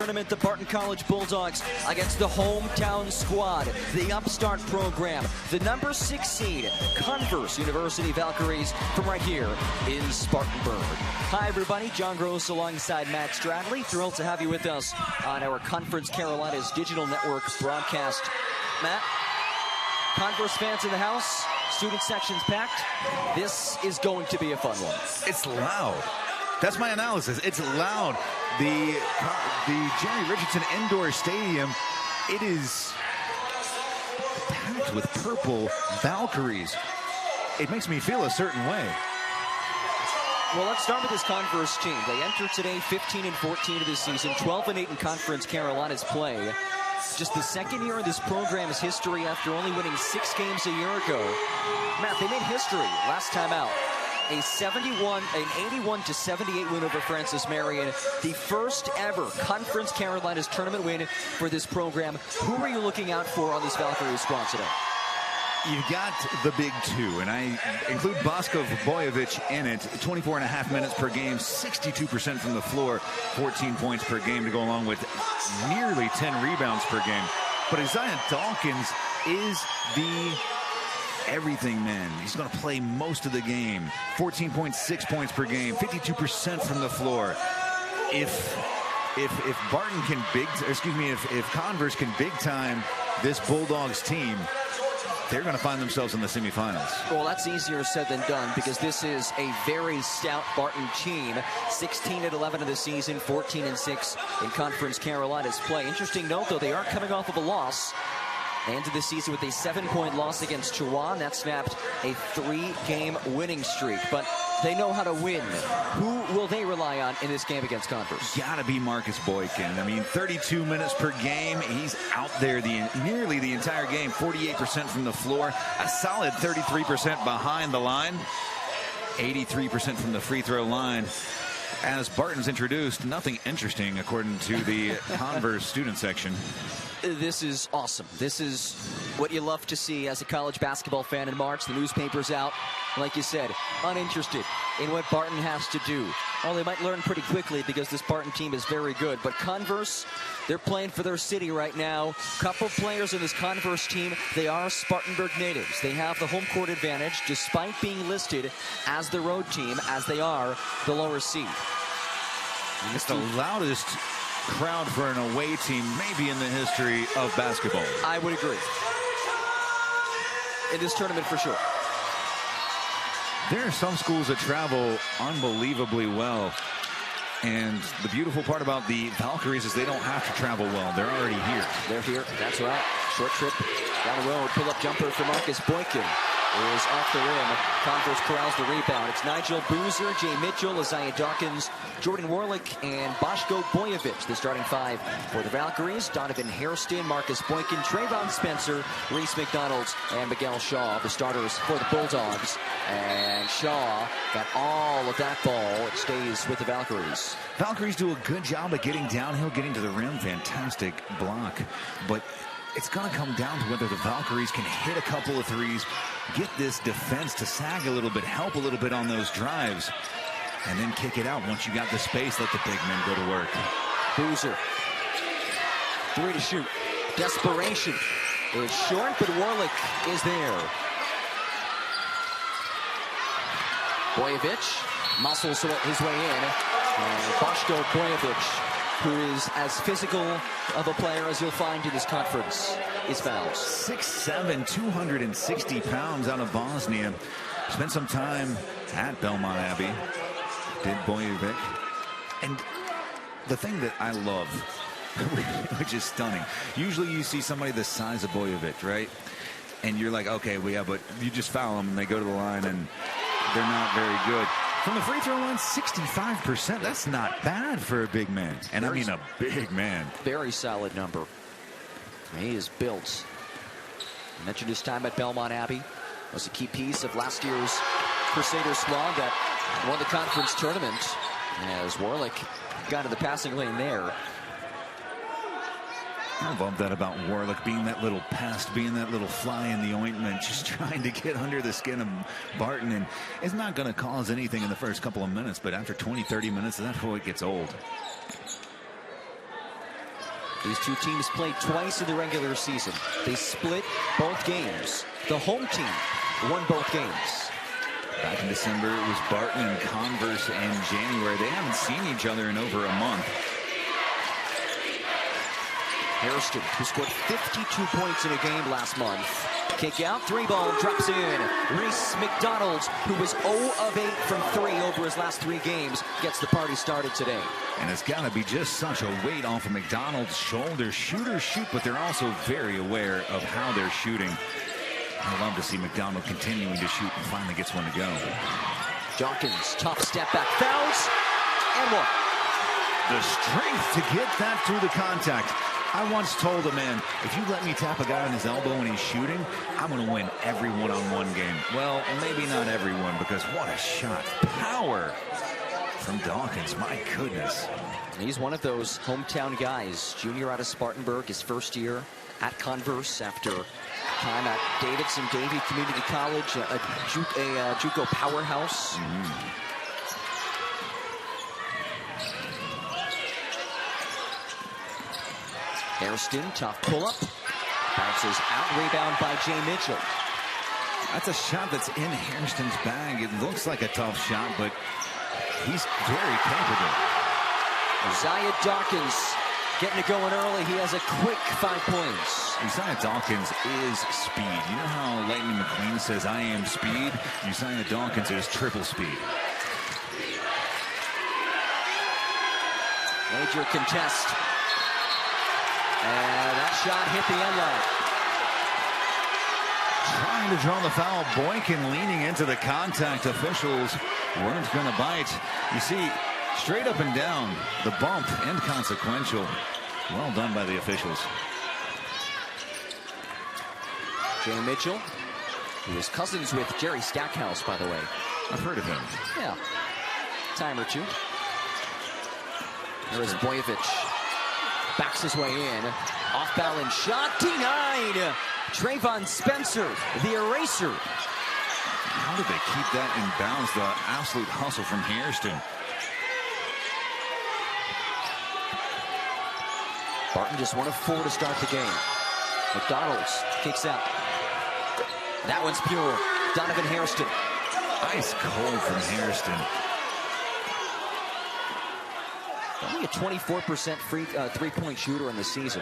tournament, the Barton College Bulldogs against the hometown squad, the Upstart program, the number 6 seed, Converse University Valkyries from right here in Spartanburg. Hi, everybody. John Gross alongside Matt Stradley. Thrilled to have you with us on our Conference Carolina's digital network broadcast. Matt, Converse fans in the house, student sections packed. This is going to be a fun one. It's loud. That's my analysis. It's loud. The Jerry Richardson Indoor Stadium, it is packed with purple Valkyries. It makes me feel a certain way. Well, let's start with this Converse team. They entered today 15-14 of this season, 12-8 in Conference Carolina's play. Just the second year of this program's history after only winning 6 games a year ago. Matt, they made history last time out. An 81-78 win over Francis Marion. The first ever Conference Carolina's tournament win for this program. Who are you looking out for on this Valkyrie squad today? You've got the big two, and I include Bosko Bojovic in it. 24.5 minutes per game, 62% from the floor, 14 points per game to go along with nearly 10 rebounds per game. But Isaiah Dawkins is the everything man. He's going to play most of the game. 14.6 points per game, 52% from the floor. If Barton can if Converse can big time this Bulldogs team, they're going to find themselves in the semifinals. Well, that's easier said than done because this is a very stout Barton team. 16-11 of the season, 14-6 in Conference Carolina's play. Interesting note, though, they are coming off of a loss. They ended the season with a 7-point loss against Chihuahua. That snapped a 3-game winning streak. But they know how to win. Who will they rely on in this game against Converse? Gotta be Marcus Boykin. I mean, 32 minutes per game. He's out there nearly the entire game. 48% from the floor. A solid 33% behind the line. 83% from the free throw line. As Barton's introduced, nothing interesting according to the Converse student section. This is awesome. This is what you love to see as a college basketball fan in March. The newspaper's out, like you said, uninterested in what Barton has to do. Well, they might learn pretty quickly because this Barton team is very good. But Converse, they're playing for their city right now. Couple players in this Converse team, they are Spartanburg natives. They have the home court advantage despite being listed as the road team, as they are the lower seed. It's the loudest crowd for an away team maybe in the history of basketball. I would agree. In this tournament for sure. There are some schools that travel unbelievably well. And the beautiful part about the Valkyries is they don't have to travel well. They're already here. They're here. That's right. Short trip down the road. Pull-up jumper for Marcus Boykin is off the rim. Converse corrals the rebound. It's Nigel Boozer, Jay Mitchell, Isaiah Dawkins, Jordan Warlick, and Bosko Bojovic. The starting 5 for the Valkyries. Donovan Hairston, Marcus Boykin, Trayvon Spencer, Reese McDonald, and Miguel Shaw, the starters for the Bulldogs. And Shaw got all of that ball. It stays with the Valkyries. Valkyries do a good job at getting downhill, getting to the rim. Fantastic block. But it's going to come down to whether the Valkyries can hit a couple of threes, get this defense to sag a little bit, help a little bit on those drives, and then kick it out. Once you got the space, let the big men go to work. Boozer, 3 to shoot. Desperation is short, but Warlick is there. Bojovic muscles his way in. And Bosko Bojovic, who is as physical of a player as you'll find in this conference, is fouled. 6'7", 260 pounds out of Bosnia. Spent some time at Belmont Abbey. Did Bojovic. And the thing that I love, which is stunning, usually you see somebody the size of Bojovic, right? And you're like, okay, well, yeah, but you just foul them and they go to the line and they're not very good. From the free throw line, 65%. That's not bad for a big man. And I mean a big man. Very solid number. He is built. I mentioned his time at Belmont Abbey. Was a key piece of last year's Crusader squad that won the conference tournament. As Warlick got to the passing lane there. I love that about Warlick, being that little pest, being that little fly in the ointment, just trying to get under the skin of Barton. And it's not going to cause anything in the first couple of minutes, but after 20, 30 minutes, that's where it gets old. These two teams played twice in the regular season. They split both games. The home team won both games. Back in December, it was Barton and Converse in January. They haven't seen each other in over a month. Hairston, who scored 52 points in a game last month. Kick out, three ball, drops in. Reese McDonald, who was 0 of 8 from 3 over his last 3 games, gets the party started today. And it's got to be just such a weight off of McDonald's shoulders. Shooters shoot, but they're also very aware of how they're shooting. I love to see McDonald continuing to shoot and finally gets one to go. Dawkins, tough step back, fouls, and one. The strength to get that through the contact. I once told a man, if you let me tap a guy on his elbow when he's shooting, I'm going to win every one-on-one game. Well, maybe not everyone, because what a shot. Power from Dawkins, my goodness. And he's one of those hometown guys. Junior out of Spartanburg, his first year at Converse after time at Davidson Davie Community College, a JUCO powerhouse. Hairston, tough pull-up. Bounces out, rebound by Jay Mitchell. That's a shot that's in Hairston's bag. It looks like a tough shot, but he's very capable. Isaiah Dawkins getting it going early. He has a quick 5 points. Isaiah Dawkins is speed. You know how Lightning McQueen says, I am speed? Isaiah Dawkins is triple speed. Major contest. And that shot hit the end line. Trying to draw the foul. Boykin leaning into the contact. Officials weren't going to bite. You see, straight up and down, the bump, inconsequential. Well done by the officials. Jay Mitchell, who is cousins with Jerry Stackhouse, by the way. I've heard of him. Yeah, time or two. There is Boyevich. Backs his way in. Off balance shot. Denied. Trayvon Spencer, the eraser. How did they keep that in bounds? The absolute hustle from Hairston. Barton just 1 of 4 to start the game. McDonald's kicks out. That one's pure. Donovan Hairston. Ice cold from Hairston. Only a 24% three-point shooter in the season.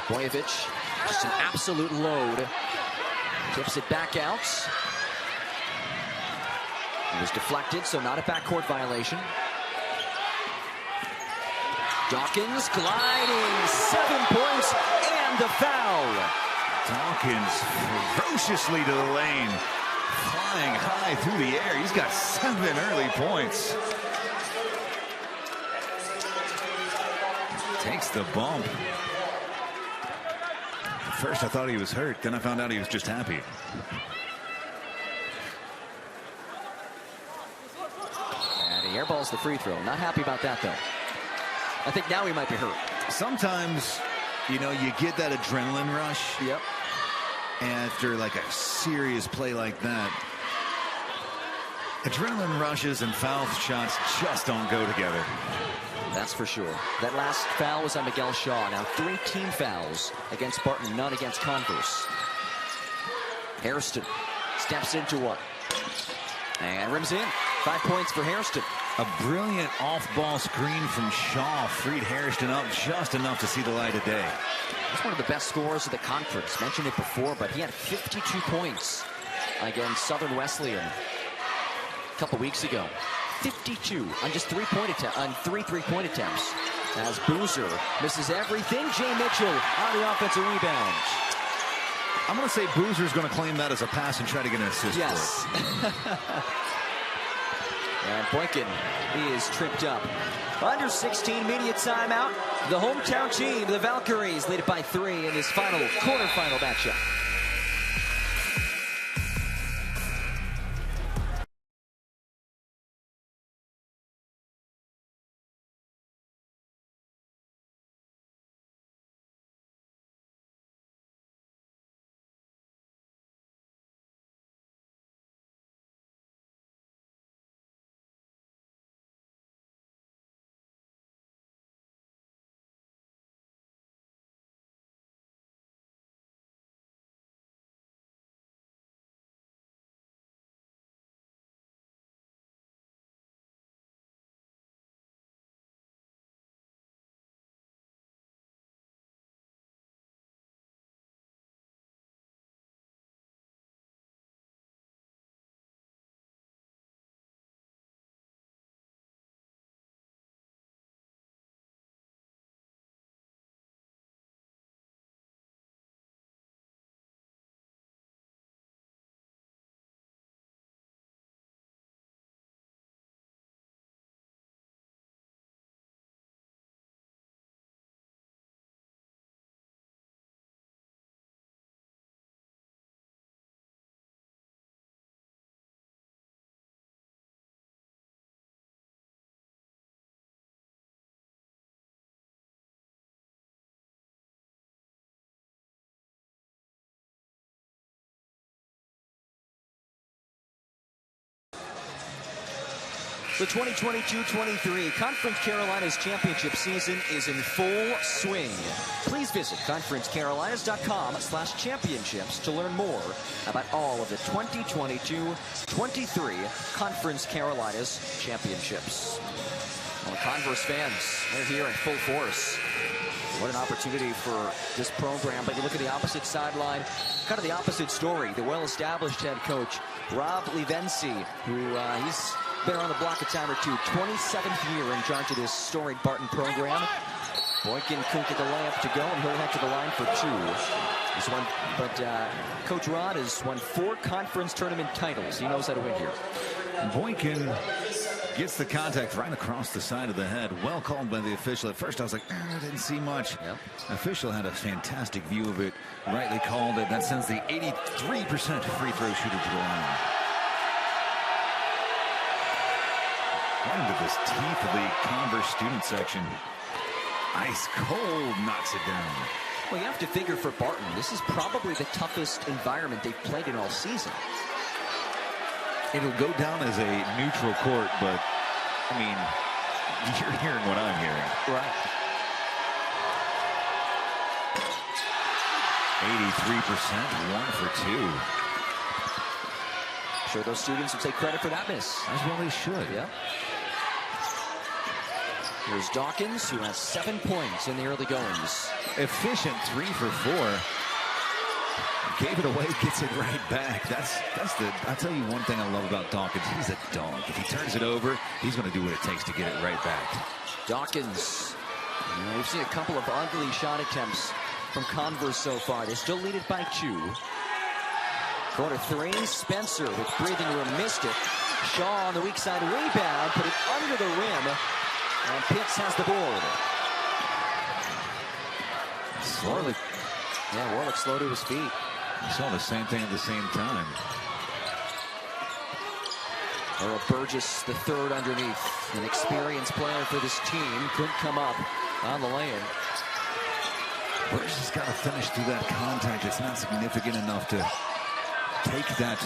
Boyevich, just an absolute load. Tips it back out. It was deflected, so not a backcourt violation. Dawkins gliding, 7 points, and the foul. Dawkins ferociously to the lane. Flying high through the air. He's got 7 early points. Takes the bump. At first I thought he was hurt. Then I found out he was just happy. And he airballs the free throw. Not happy about that, though. I think now he might be hurt. Sometimes, you know, you get that adrenaline rush. Yep. After like a serious play like that, adrenaline rushes and foul shots just don't go together. That's for sure. That last foul was on Miguel Shaw. Now 3 team fouls against Barton, none against Converse. Hairston steps into one and rims in. 5 points for Hairston. A brilliant off-ball screen from Shaw freed Hairston up just enough to see the light of day. He's one of the best scorers of the conference. Mentioned it before, but he had 52 points against Southern Wesleyan a couple weeks ago. 52 on just 3 3-point attempts. As Boozer misses everything. Jay Mitchell on the offensive rebound. I'm going to say Boozer's going to claim that as a pass and try to get an assist yes. for it. And Boykin is tripped up. Under 16 media timeout. The hometown team, the Valkyries, lead it by 3 in this quarterfinal matchup. The 2022-23 Conference Carolinas Championship season is in full swing. Please visit conferencecarolinas.com/championships to learn more about all of the 2022-23 Conference Carolinas Championships. Well, Converse fans, they're here in full force. What an opportunity for this program. But you look at the opposite sideline, kind of the opposite story. The well-established head coach, Rob Levency, who he's been on the block a time or two. 27th year in charge of this storied Barton program. Boykin couldn't get the layup to go, and he'll head to the line for two. He's won, but Coach Rod has won 4 conference tournament titles. He knows how to win here. Boykin gets the contact right across the side of the head. Well called by the official. At first I was like, I didn't see much. Yep. Official had a fantastic view of it. Rightly called it. That sends the 83% free throw shooter to the line. Right into this teeth of the Converse student section. Ice cold knocks it down. Well, you have to figure for Barton, this is probably the toughest environment they've played in all season. It'll go down as a neutral court, but I mean, you're hearing what I'm hearing. Right. 83%, 1 for 2. Sure, those students would take credit for that miss. As well they should. Yeah. Here's Dawkins, who has 7 points in the early goings. Efficient 3 for 4. Gave it away, gets it right back. That's the. I'll tell you one thing I love about Dawkins. He's a dog. If he turns it over, he's going to do what it takes to get it right back. Dawkins. We've seen a couple of ugly shot attempts from Converse so far. They still lead it by 2. Quarter 3. Spencer with breathing room, missed it. Shaw on the weak side rebound, put it under the rim, and Pitts has the board. Warlick. Yeah, Warlick slow to his feet. I saw the same thing at the same time. Earl Burgess, the third underneath. An experienced player for this team. Couldn't come up on the lay-in. Burgess has got to finish through that contact. It's not significant enough to take that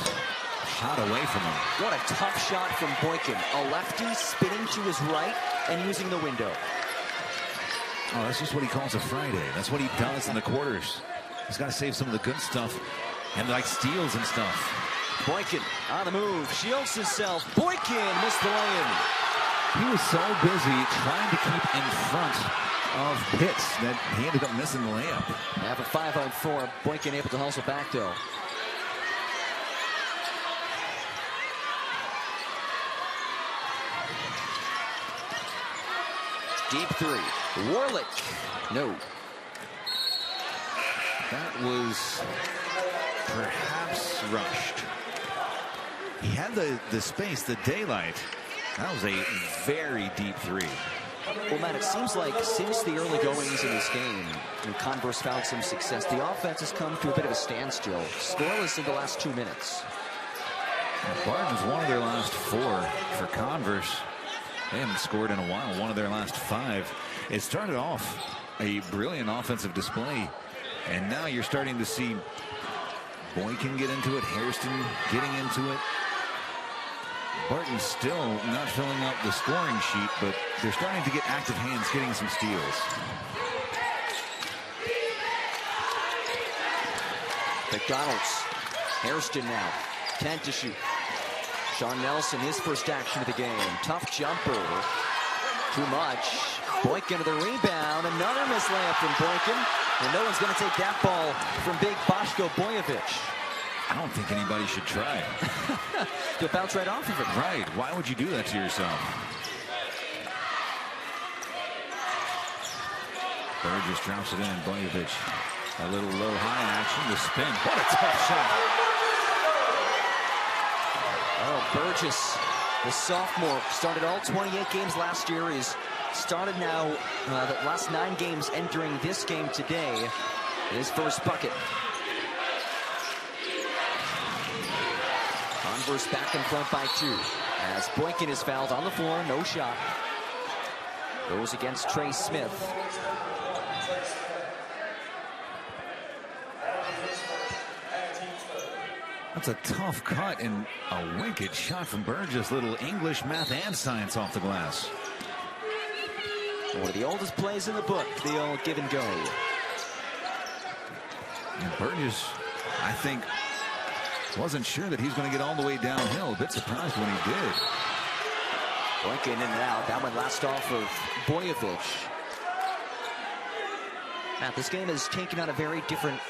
shot away from him. What a tough shot from Boykin. A lefty spinning to his right and using the window. Oh, that's just what he calls a Friday. That's what he does in the quarters. He's got to save some of the good stuff and like steals and stuff. Boykin on the move, shields himself. Boykin missed the lay-in. He was so busy trying to keep in front of Pitts that he ended up missing the layup. Now for 5-on-4, Boykin able to hustle back though. Deep 3. Warlick. No. That was perhaps rushed. He had the space, the daylight. That was a very deep 3. Well, Matt, it seems like since the early goings in this game, when Converse found some success, the offense has come to a bit of a standstill. Scoreless in the last 2 minutes. Barton's one of their last 4 for Converse. They haven't scored in a while. One of their last 5. It started off a brilliant offensive display, and now you're starting to see Boykin get into it, Hairston getting into it. Barton's still not filling up the scoring sheet, but they're starting to get active hands, getting some steals. McDonald's. Hairston now. 10 to shoot. Sean Nelson, his first action of the game. Tough jumper. Too much. Boykin to the rebound. Another missed layup from Boykin. And no one's going to take that ball from big Boško Bojović. I don't think anybody should try. You'll bounce right off of it. Right. Why would you do that to yourself? Burgess drops it in. Bojović. A little low high action. The spin. What a tough shot. Oh, Burgess, the sophomore, started all 28 games last year. He's started now the last 9 games entering this game today. His first bucket. Converse back in front by 2. As Boykin is fouled on the floor, no shot. Goes against Trey Smith. That's a tough cut and a wicked shot from Burgess. Little English, math, and science off the glass. One of the oldest plays in the book, the old give and go. And Burgess, I think, wasn't sure that he's going to get all the way downhill. A bit surprised when he did. Boykin in and out. That one last off of Boyevich. Now, this game has taken on a very different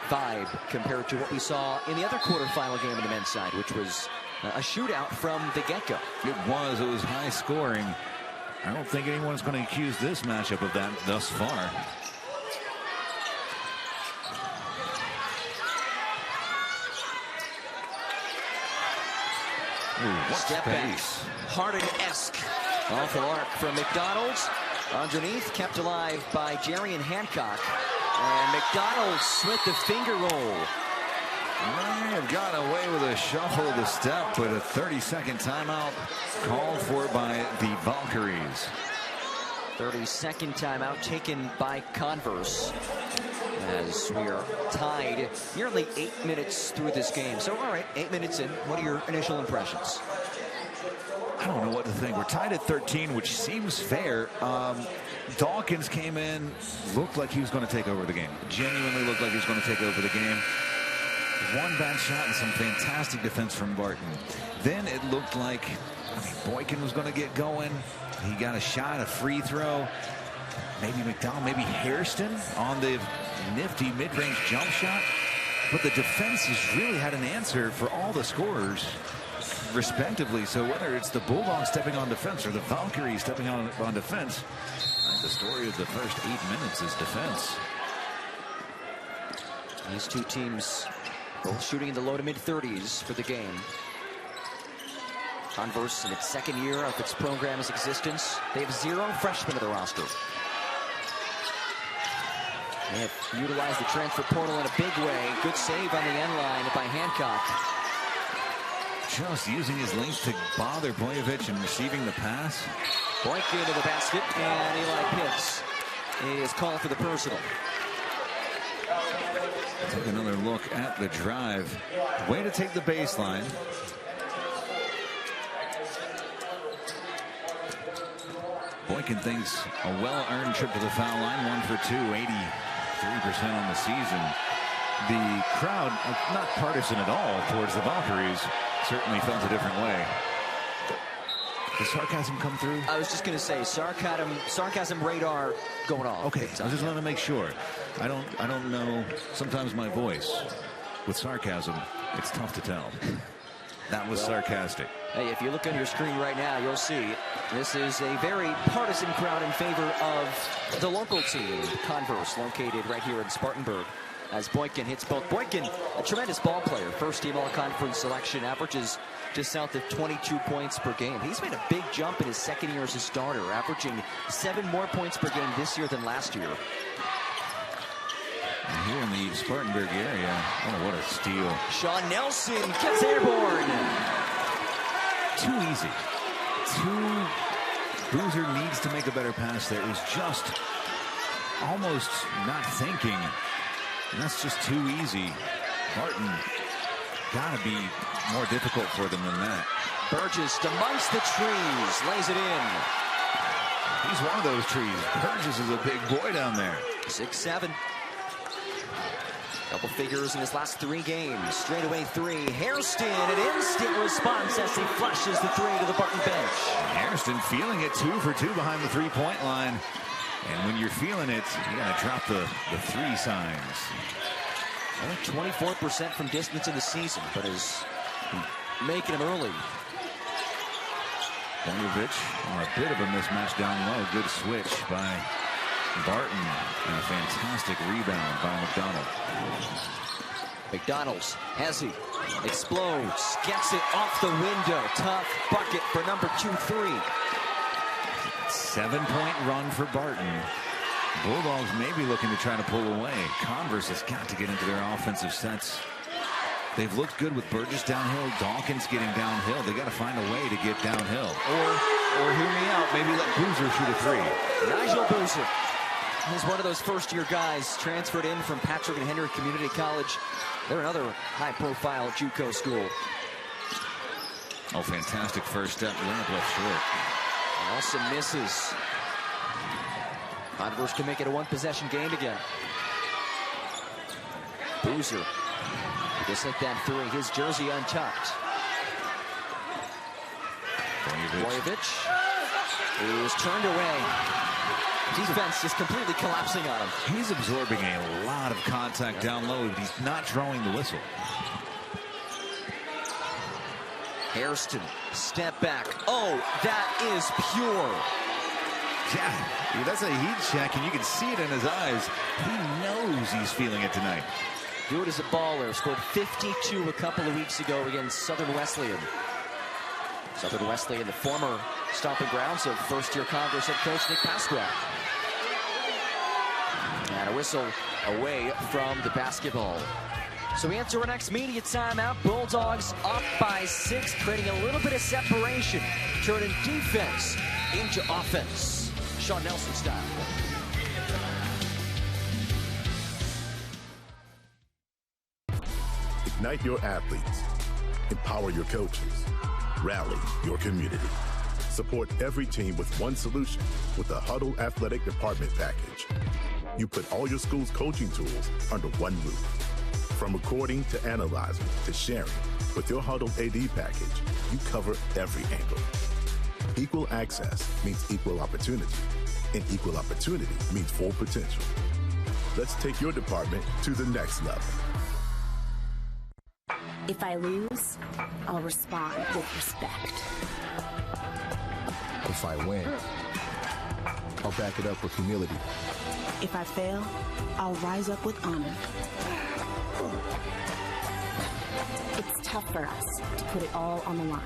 vibe compared to what we saw in the other quarterfinal game on the men's side, which was a shootout from the get-go. It was high scoring. I don't think anyone's going to accuse this matchup of that thus far. Ooh, what step space. Back. Harden-esque off the arc from McDonald's. Underneath, kept alive by Jerry and Hancock. And McDonald's with the finger roll. May have gotten away with a shuffle of the step, but a 30-second timeout called for by the Valkyries. 30-second timeout taken by Converse, as we are tied nearly 8 minutes through this game. So, all right, 8 minutes in. What are your initial impressions? I don't know what to think. We're tied at 13, which seems fair. Dawkins came in, looked like he was going to take over the game. Genuinely looked like he was going to take over the game. One bad shot and some fantastic defense from Barton. Then it looked like, Boykin was going to get going. He got a shot, a free throw. Maybe McDonald, maybe Hairston on the nifty mid-range jump shot. But the defense has really had an answer for all the scorers, respectively. So whether it's the Bulldogs stepping on defense or the Valkyries stepping on defense, the story of the first 8 minutes is defense. These two teams both shooting in the low to mid 30s for the game. Converse in its second year of its program's existence. They have 0 freshmen in the roster. They have utilized the transfer portal in a big way. Good save on the end line by Hancock. Just using his length to bother Boyevich and receiving the pass. Boykin into the basket, and Eli Pitts is calling for the personal. Take another look at the drive. Way to take the baseline. Boykin thinks a well-earned trip to the foul line. 1 for 2, 83% on the season. The crowd, not partisan at all towards the Valkyries, certainly felt a different way. Does sarcasm come through? I was just going to say sarcasm radar going off. Okay, I just want to make sure. I don't know. Sometimes my voice with sarcasm, it's tough to tell. That was sarcastic. Hey, if you look on your screen right now, you'll see this is a very partisan crowd in favor of the local team, Converse, located right here in Spartanburg. As Boykin hits both. Boykin, a tremendous ball player. First team all-conference selection, averages just south of 22 points per game. He's made a big jump in his second year as a starter, averaging 7 more points per game this year than last year. And here in the Spartanburg area, oh, what a steal. Sean Nelson gets airborne. Too easy. Boozer needs to make a better pass there. Is just almost not thinking. And that's just too easy. Barton gotta be more difficult for them than that. Burgess amongst the trees, lays it in. He's one of those trees. Burgess is a big boy down there. 6'7". Double figures in his last 3 games. Straightaway 3. Hairston, an instant response as he flushes the 3 to the Barton bench. Hairston feeling it, 2 for 2 behind the three-point line. And when you're feeling it, you gotta drop the 3 signs. Only 24% from distance in the season, but is making them early. Boyevich on a bit of a mismatch down low. Good switch by Barton, and a fantastic rebound by McDonald. McDonald's has he explodes, gets it off the window. Tough bucket for number 2-3. 7-point run for Barton. Bulldogs may be looking to try to pull away. Converse has got to get into their offensive sets. They've looked good with Burgess downhill, Dawkins getting downhill. They got to find a way to get downhill. Or hear me out, maybe let Boozer shoot a 3. Nigel Boozer. He's one of those first-year guys transferred in from Patrick and Henry Community College. They're another high-profile JUCO school. Oh, fantastic first step. Layup left short. And also misses. Converse can make it a one-possession game again. Boozer, just like that three, his jersey untucked. Boyevich is turned away. Defense just completely collapsing on him. He's absorbing a lot of contact down low, but he's not drawing the whistle. Hairston, step back. Oh, that is pure. Yeah, that's a heat check, and you can see it in his eyes. He knows he's feeling it tonight. Do it as a baller. Scored 52 a couple of weeks ago against Southern Wesleyan. Southern Wesleyan, the former stomping grounds of first-year Converse head coach Nick Pasquale. And a whistle away from the basketball. So we enter our next media timeout. Bulldogs up by 6, creating a little bit of separation, turning defense into offense. Sean Nelson style. Ignite your athletes. Empower your coaches. Rally your community. Support every team with one solution with the Huddle Athletic Department package. You put all your school's coaching tools under one roof. From recording to analyzing to sharing, with your Huddle AD package, you cover every angle. Equal access means equal opportunity, and equal opportunity means full potential. Let's take your department to the next level. If I lose, I'll respond with respect. If I win, I'll back it up with humility. If I fail, I'll rise up with honor. It's tough for us to put it all on the line.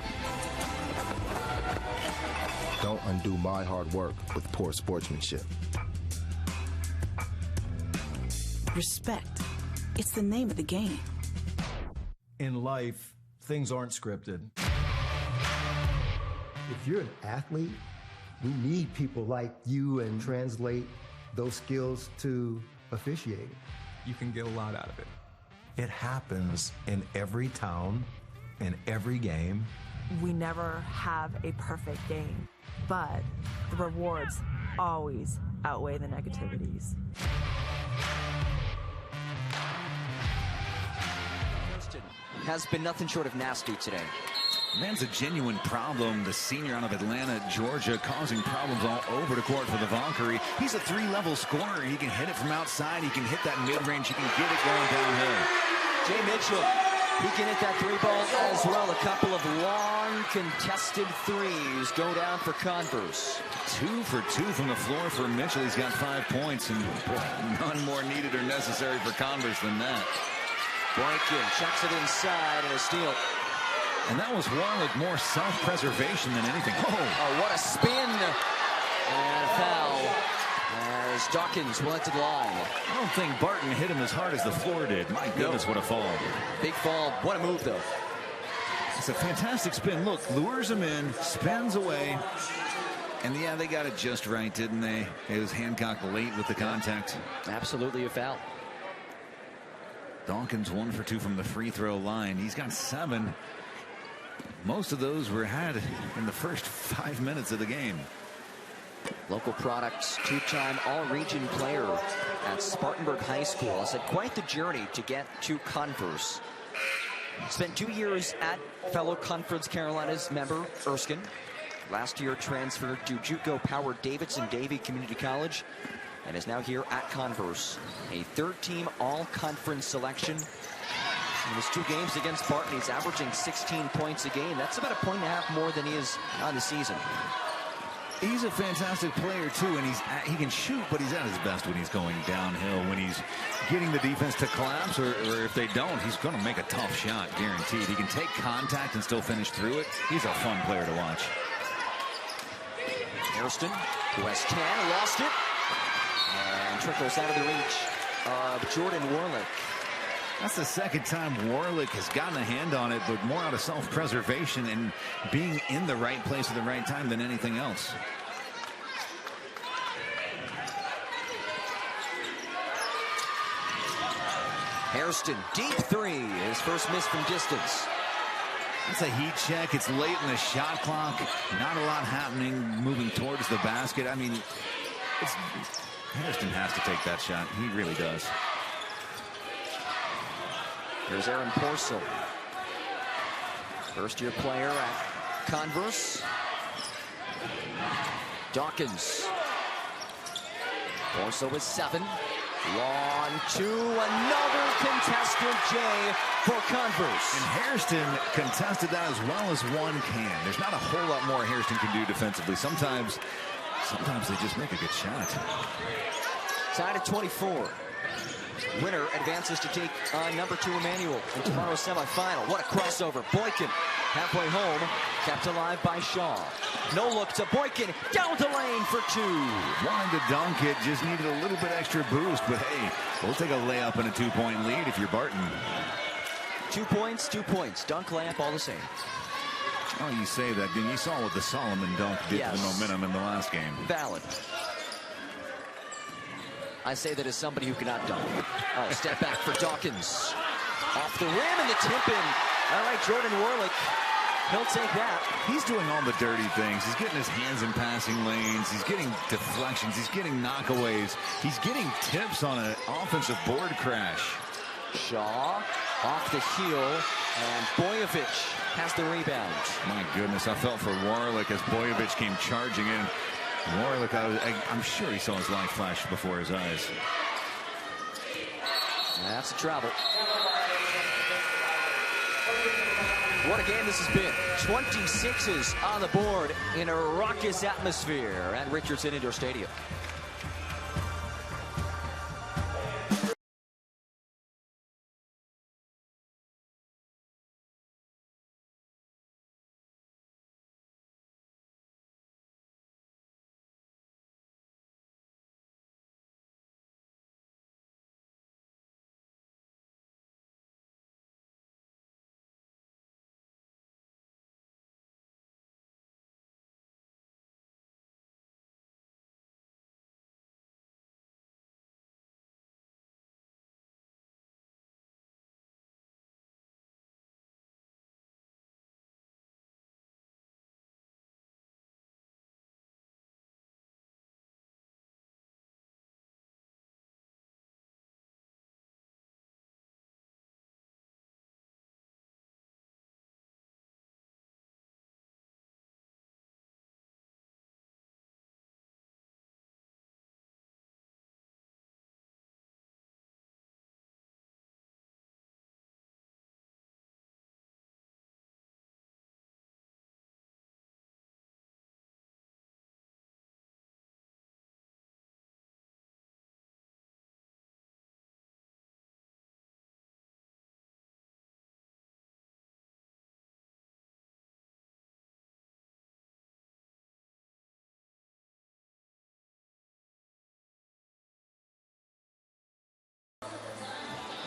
Don't undo my hard work with poor sportsmanship. Respect. It's the name of the game. In life, things aren't scripted. If you're an athlete, we need people like you and translate those skills to officiating. You can get a lot out of it. It happens in every town, in every game. We never have a perfect game, but the rewards always outweigh the negativities. Has been nothing short of nasty today. Man's a genuine problem. The senior out of Atlanta, Georgia, causing problems all over the court for the Valkyrie. He's a three-level scorer. He can hit it from outside. He can hit that mid-range. He can get it going downhill. Jay Mitchell, he can hit that three ball as well. A couple of long contested threes go down for Converse. 2 for 2 from the floor for Mitchell. He's got 5 points, and none more needed or necessary for Converse than that. Boykin checks it inside and a steal. And that was Warlick, more self-preservation than anything. Oh, what a spin. And a foul as Dawkins went to the line. I don't think Barton hit him as hard as the floor did. My goodness, what a fall. Big fall. What a move, though. It's a fantastic spin. Look, lures him in, spins away. And yeah, they got it just right, didn't they? It was Hancock late with the contact. Absolutely a foul. Dawkins 1 for 2 from the free throw line. He's got 7. Most of those were had in the first 5 minutes of the game. Local products, two-time all-region player at Spartanburg High School. It's had quite the journey to get to Converse. Spent 2 years at fellow Conference Carolinas member Erskine. Last year transferred to JUCO-powered Davidson-Davie Community College and is now here at Converse. A third-team all-conference selection. In his 2 games against Barton, he's averaging 16 points a game. That's about 1.5 points more than he is on the season. He's a fantastic player, too, and he can shoot, but he's at his best when he's going downhill, when he's getting the defense to collapse, or if they don't, he's going to make a tough shot, guaranteed. He can take contact and still finish through it. He's a fun player to watch. Hairston, who has 10, lost it, and trickles out of the reach of Jordan Warlick. That's the second time Warlick has gotten a hand on it, but more out of self-preservation and being in the right place at the right time than anything else. Hairston, deep three. His first miss from distance. It's a heat check. It's late in the shot clock. Not a lot happening moving towards the basket. I mean, Hairston has to take that shot. He really does. Here's Aaron Porcel. First-year player at Converse. Dawkins. Porcel with 7. Long to another contested J for Converse. And Hairston contested that as well as one can. There's not a whole lot more Hairston can do defensively. Sometimes they just make a good shot. Tied at 24. Winner advances to take on number 2 Emmanuel in tomorrow's semifinal. What a crossover. Boykin halfway home, kept alive by Shaw. No look to Boykin, down the lane for 2. Wanted to dunk it, just needed a little bit extra boost, but hey, we'll take a layup and a 2-point lead if you're Barton. 2 points, 2 points. Dunk, layup, all the same. Oh, you say that, then you saw what the Solomon dunk did to the momentum in the last game. Valid. I say that as somebody who cannot dunk. Oh, step back for Dawkins. Off the rim and the tip in. All right, Jordan Warlick, he'll take that. He's doing all the dirty things. He's getting his hands in passing lanes. He's getting deflections. He's getting knockaways. He's getting tips on an offensive board crash. Shaw off the heel, and Bojovic has the rebound. My goodness, I felt for Warlick as Bojovic came charging in. Warlick, I'm sure he saw his life flash before his eyes. That's a travel. What a game this has been. 26s on the board in a raucous atmosphere at Richardson Indoor Stadium.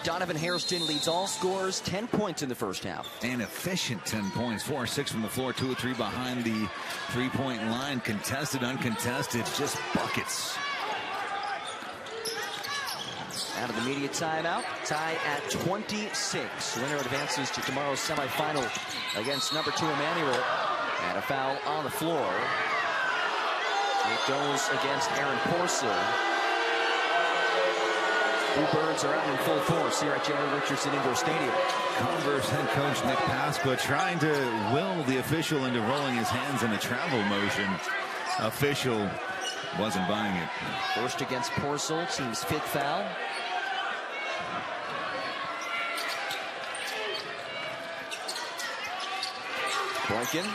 Donovan Hairston leads all scorers, 10 points in the first half. An efficient 10 points, 4 or 6 from the floor, 2 or 3 behind the three-point line. Contested, uncontested, just buckets. Out of the media timeout, tie at 26. Winner advances to tomorrow's semifinal against number 2 Emmanuel. And a foul on the floor. It goes against Aaron Porcel. Bluebirds are out in full force here at Jerry Richardson Indoor Stadium. Converse head coach Nick Pasqua trying to will the official into rolling his hands in a travel motion. Official wasn't buying it. First against Porcel, team's 5th foul. Boykin,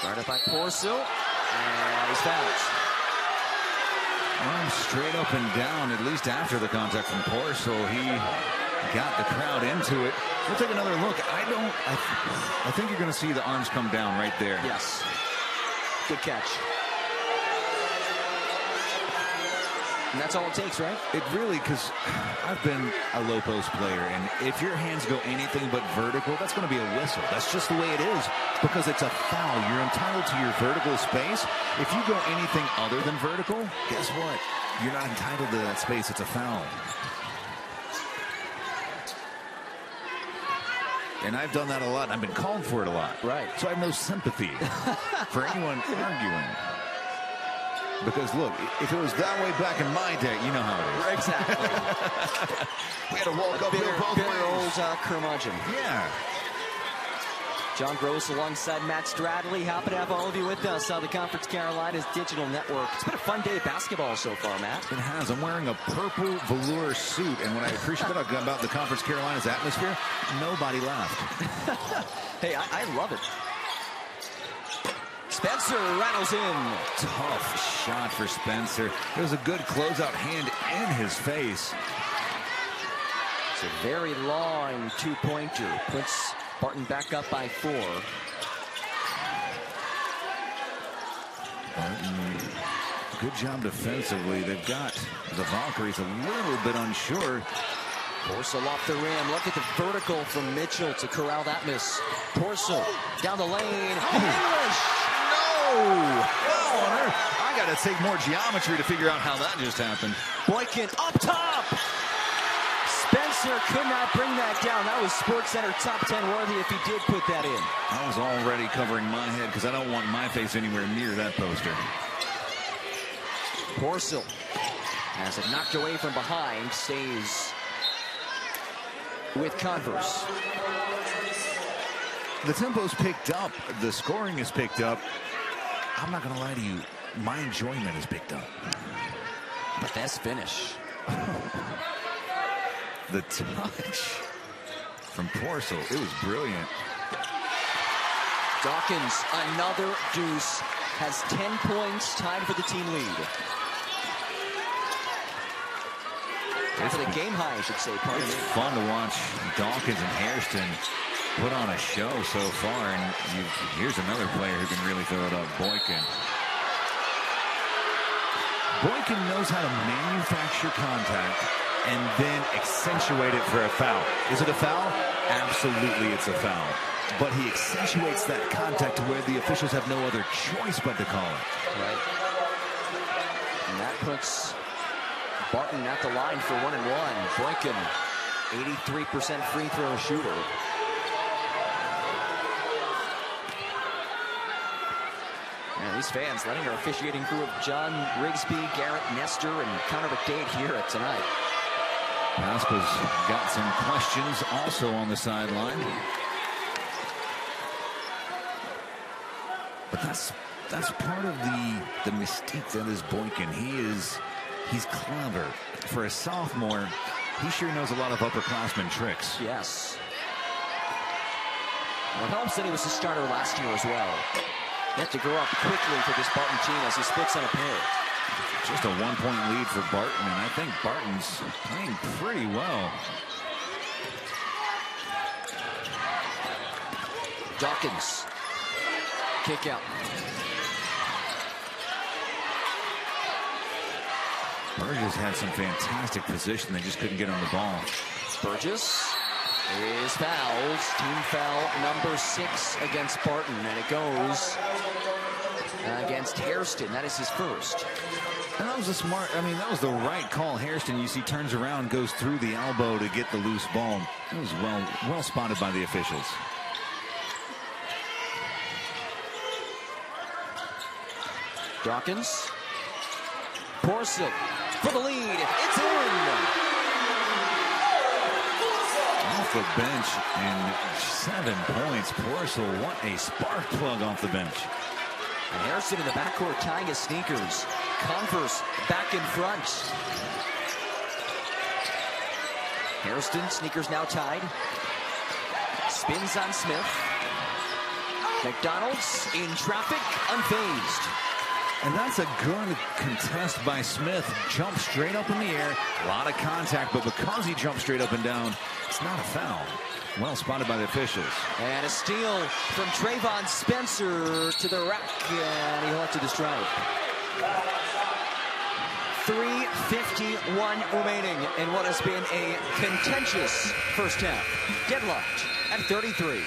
started by Porcel, and he's fouled. Arms straight up and down, at least after the contact from Porcel. He got the crowd into it. We'll take another look. I think you're going to see the arms come down right there. Yes. Good catch. And that's all it takes, right? It really, because I've been a low post player, and if your hands go anything but vertical, that's going to be a whistle. That's just the way it is, because it's a foul. You're entitled to your vertical space. If you go anything other than vertical, guess what? You're not entitled to that space. It's a foul. And I've done that a lot. And I've been called for it a lot. Right. So I have no sympathy for anyone arguing. Because, look, if it was that way back in my day, you know how it is. Exactly. We had to walk uphill both bitter ways. old curmudgeon. Yeah. John Gross alongside Matt Stradley. Happy to have all of you with us on the Conference Carolinas Digital Network. It's been a fun day of basketball so far, Matt. It has. I'm wearing a purple velour suit, and when I appreciate about the Conference Carolinas atmosphere, nobody laughed. Hey, I love it. Spencer rattles in. Tough shot for Spencer. It was a good closeout hand in his face. It's a very long two-pointer. Puts Barton back up by 4. Barton, good job defensively. They've got the Valkyries a little bit unsure. Porcel off the rim. Look at the vertical from Mitchell to corral that miss. Porcel down the lane. English. No! How on earth? I got to take more geometry to figure out how that just happened. Boykin up top. Spencer could not bring that down. That was SportsCenter top 10 worthy if he did put that in. I was already covering my head because I don't want my face anywhere near that poster. Porcel has it knocked away from behind. Stays with Converse. The tempo's picked up. The scoring is picked up. I'm not going to lie to you. My enjoyment is picked up. But that's finish. The touch from Porcel. It was brilliant. Dawkins, another deuce. Has 10 points, tied for the team lead. After the game high, I should say. Pardon It's me. fun to watch Dawkins and Hairston put on a show so far. And here's another player who can really fill it up, Boykin. Boykin knows how to manufacture contact and then accentuate it for a foul. Is it a foul? Absolutely, it's a foul. But he accentuates that contact to where the officials have no other choice but to call it. Right. And that puts Barton at the line for 1 and 1. Boykin, 83% free throw shooter. And these fans letting our officiating crew of John Rigsby, Garrett Nestor, and Connor McDade hear it tonight. Pasca's got some questions also on the sideline. But that's part of the mystique that is Boykin. He's clever. For a sophomore, he sure knows a lot of upperclassmen tricks. Yes. Well, it helps that he was a starter last year as well. He had to grow up quickly for this Barton team as he splits on a pair. Just a 1-point lead for Barton, and I think Barton's playing pretty well. Dawkins. Kick out. Burgess had some fantastic position. They just couldn't get on the ball. Burgess is fouled. Team foul number 6 against Barton, and it goes against Hairston. That is his first. And that was that was the right call. Hairston, you see, turns around, goes through the elbow to get the loose ball. It was well spotted by the officials. Dawkins. Porcel for the lead. It's in. Off the bench and 7 points. Porcel, what a spark plug off the bench. And Hairston in the backcourt tying his sneakers. Converse back in front. Hairston, sneakers now tied. Spins on Smith. McDonald's in traffic, unfazed. And that's a good contest by Smith. Jump straight up in the air. A lot of contact, but because he jumped straight up and down, it's not a foul. Well spotted by the officials. And a steal from Trayvon Spencer to the rack, and he elected to strike. 3:51 remaining in what has been a contentious first half. Deadlocked at 33.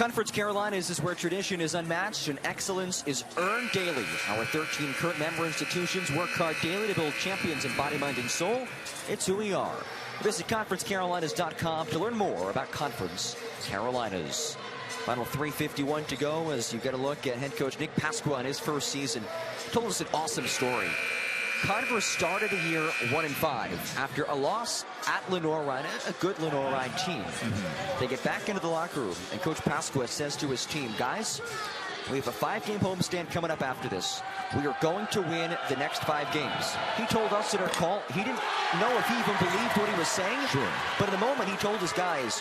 Conference Carolinas is where tradition is unmatched and excellence is earned daily. Our 13 current member institutions work hard daily to build champions in body, mind, and soul. It's who we are. Visit conferencecarolinas.com to learn more about Conference Carolinas. Final 3:51 to go as you get a look at head coach Nick Pasqua in his first season. Told us an awesome story. Converse started the year 1-5 after a loss at Lenoir-Rhyne, a good Lenoir-Rhyne team. They get back into the locker room, and Coach Pasqua says to his team, guys, we have a 5-game homestand coming up after this. We are going to win the next 5 games. He told us in our call, he didn't know if he even believed what he was saying. Sure. But in the moment, he told his guys,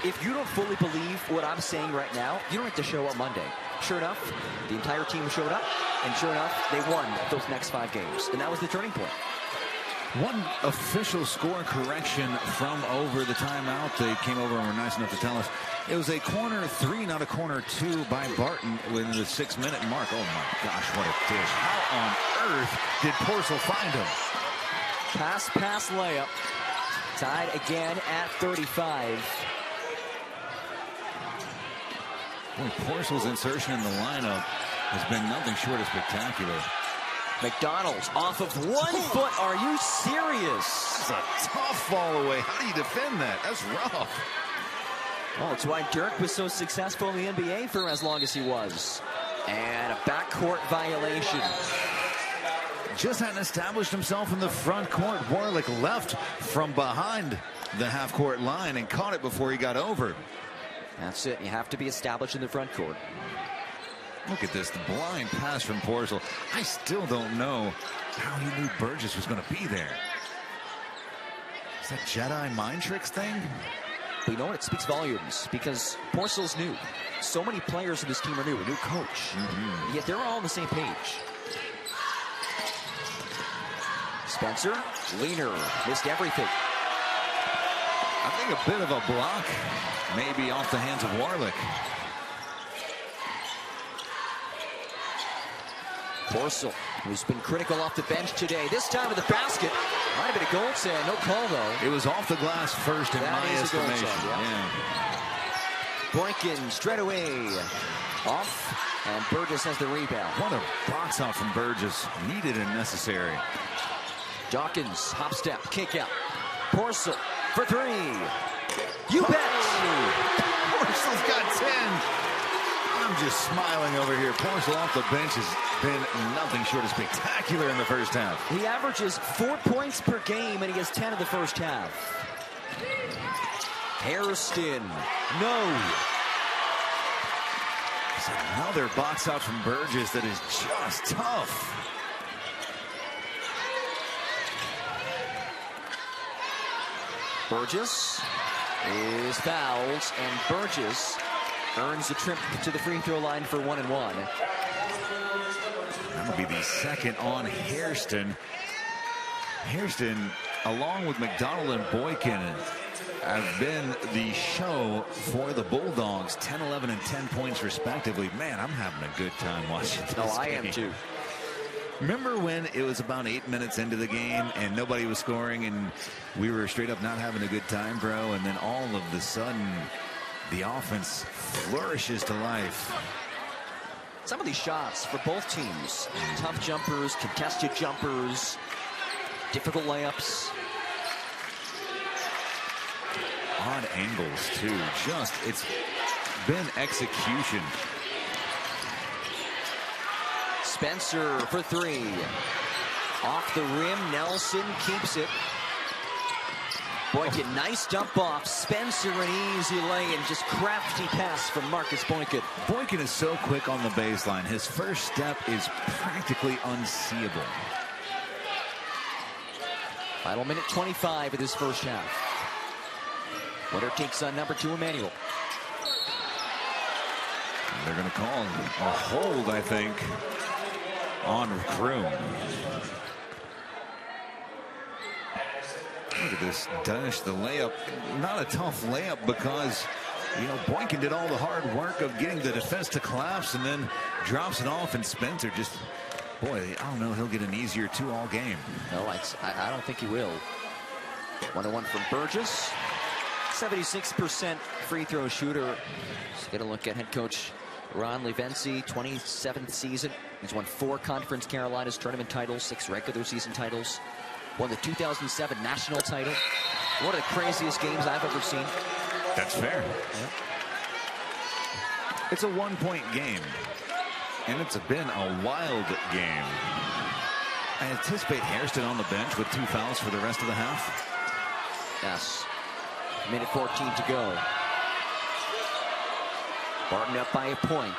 if you don't fully believe what I'm saying right now, you don't have to show up Monday. Sure enough, the entire team showed up, and sure enough, they won those next 5 games. And that was the turning point. One official score correction from over the timeout. They came over and were nice enough to tell us it was a corner 3, not a corner 2 by Barton within the 6-minute mark. Oh my gosh, what a dish. How on earth did Porcel find him? Pass, layup. Tied again at 35. Boy, Porcel's insertion in the lineup has been nothing short of spectacular. McDonald's off of 1 foot. Are you serious? That's a tough fall away. How do you defend that? That's rough. Well, it's why Dirk was so successful in the NBA for as long as he was. And a backcourt violation. Just hadn't established himself in the front court. Warlick left from behind the half-court line and caught it before he got over. That's it. You have to be established in the front court. Look at this, the blind pass from Porcel. I still don't know how he knew Burgess was going to be there. Is that Jedi mind tricks thing? But you know what? It speaks volumes because Porcel's new. So many players in this team are new. A new coach. Yet they're all on the same page. Spencer, leaner, missed everything. I think a bit of a block, maybe off the hands of Warlick. Porcel, who's been critical off the bench today. This time with the basket. Might have been a goal send. No call, though. It was off the glass first in my estimation. Yeah. Boykin straight away. Off. And Burgess has the rebound. What a box out from Burgess. Needed and necessary. Dawkins, hop step, kick out. Porcel for 3. You bet. Porcel's got 10. I'm just smiling over here. Porcel off the bench has been nothing short of spectacular in the first half. He averages 4 points per game, and he has 10 in the first half. Hairston, no. It's another box out from Burgess that is just tough. Burgess is fouled, and Burgess earns a trip to the free throw line for 1 and 1. That'll be the second on Hairston. Hairston, along with McDonald and Boykin, have been the show for the Bulldogs. 10, 11, and 10 points respectively. Man, I'm having a good time watching this No, I game. am too. Remember when it was about 8 minutes into the game and nobody was scoring and we were straight up not having a good time, bro? And then all of a sudden, the offense flourishes to life. Some of these shots for both teams, tough jumpers, contested jumpers, difficult layups. Odd angles, too. Just, it's been execution. Spencer for 3. Off the rim, Nelson keeps it. Boykin, nice dump off. Spencer, an easy lay and just crafty pass from Marcus Boykin. Boykin is so quick on the baseline. His first step is practically unseeable. Final minute 25 of this first half. Winner takes on number 2, Emmanuel. They're going to call a hold, I think, on Kroom. Look at this dash, the layup. Not a tough layup because, you know, Boykin did all the hard work of getting the defense to collapse and then drops it off, and Spencer just, boy, I don't know, he'll get an easier 2 all game. No, I don't think he will. 1-1 from Burgess. 76% free throw shooter. Let's get a look at head coach Ron Levency, 27th season. He's won 4 Conference Carolinas tournament titles, 6 regular season titles. Won the 2007 national title. One of the craziest games I've ever seen. That's fair. Yeah. It's a 1-point game, and it's been a wild game. I anticipate Hairston on the bench with 2 fouls for the rest of the half. Yes. Minute 14 to go. Barton up by a point.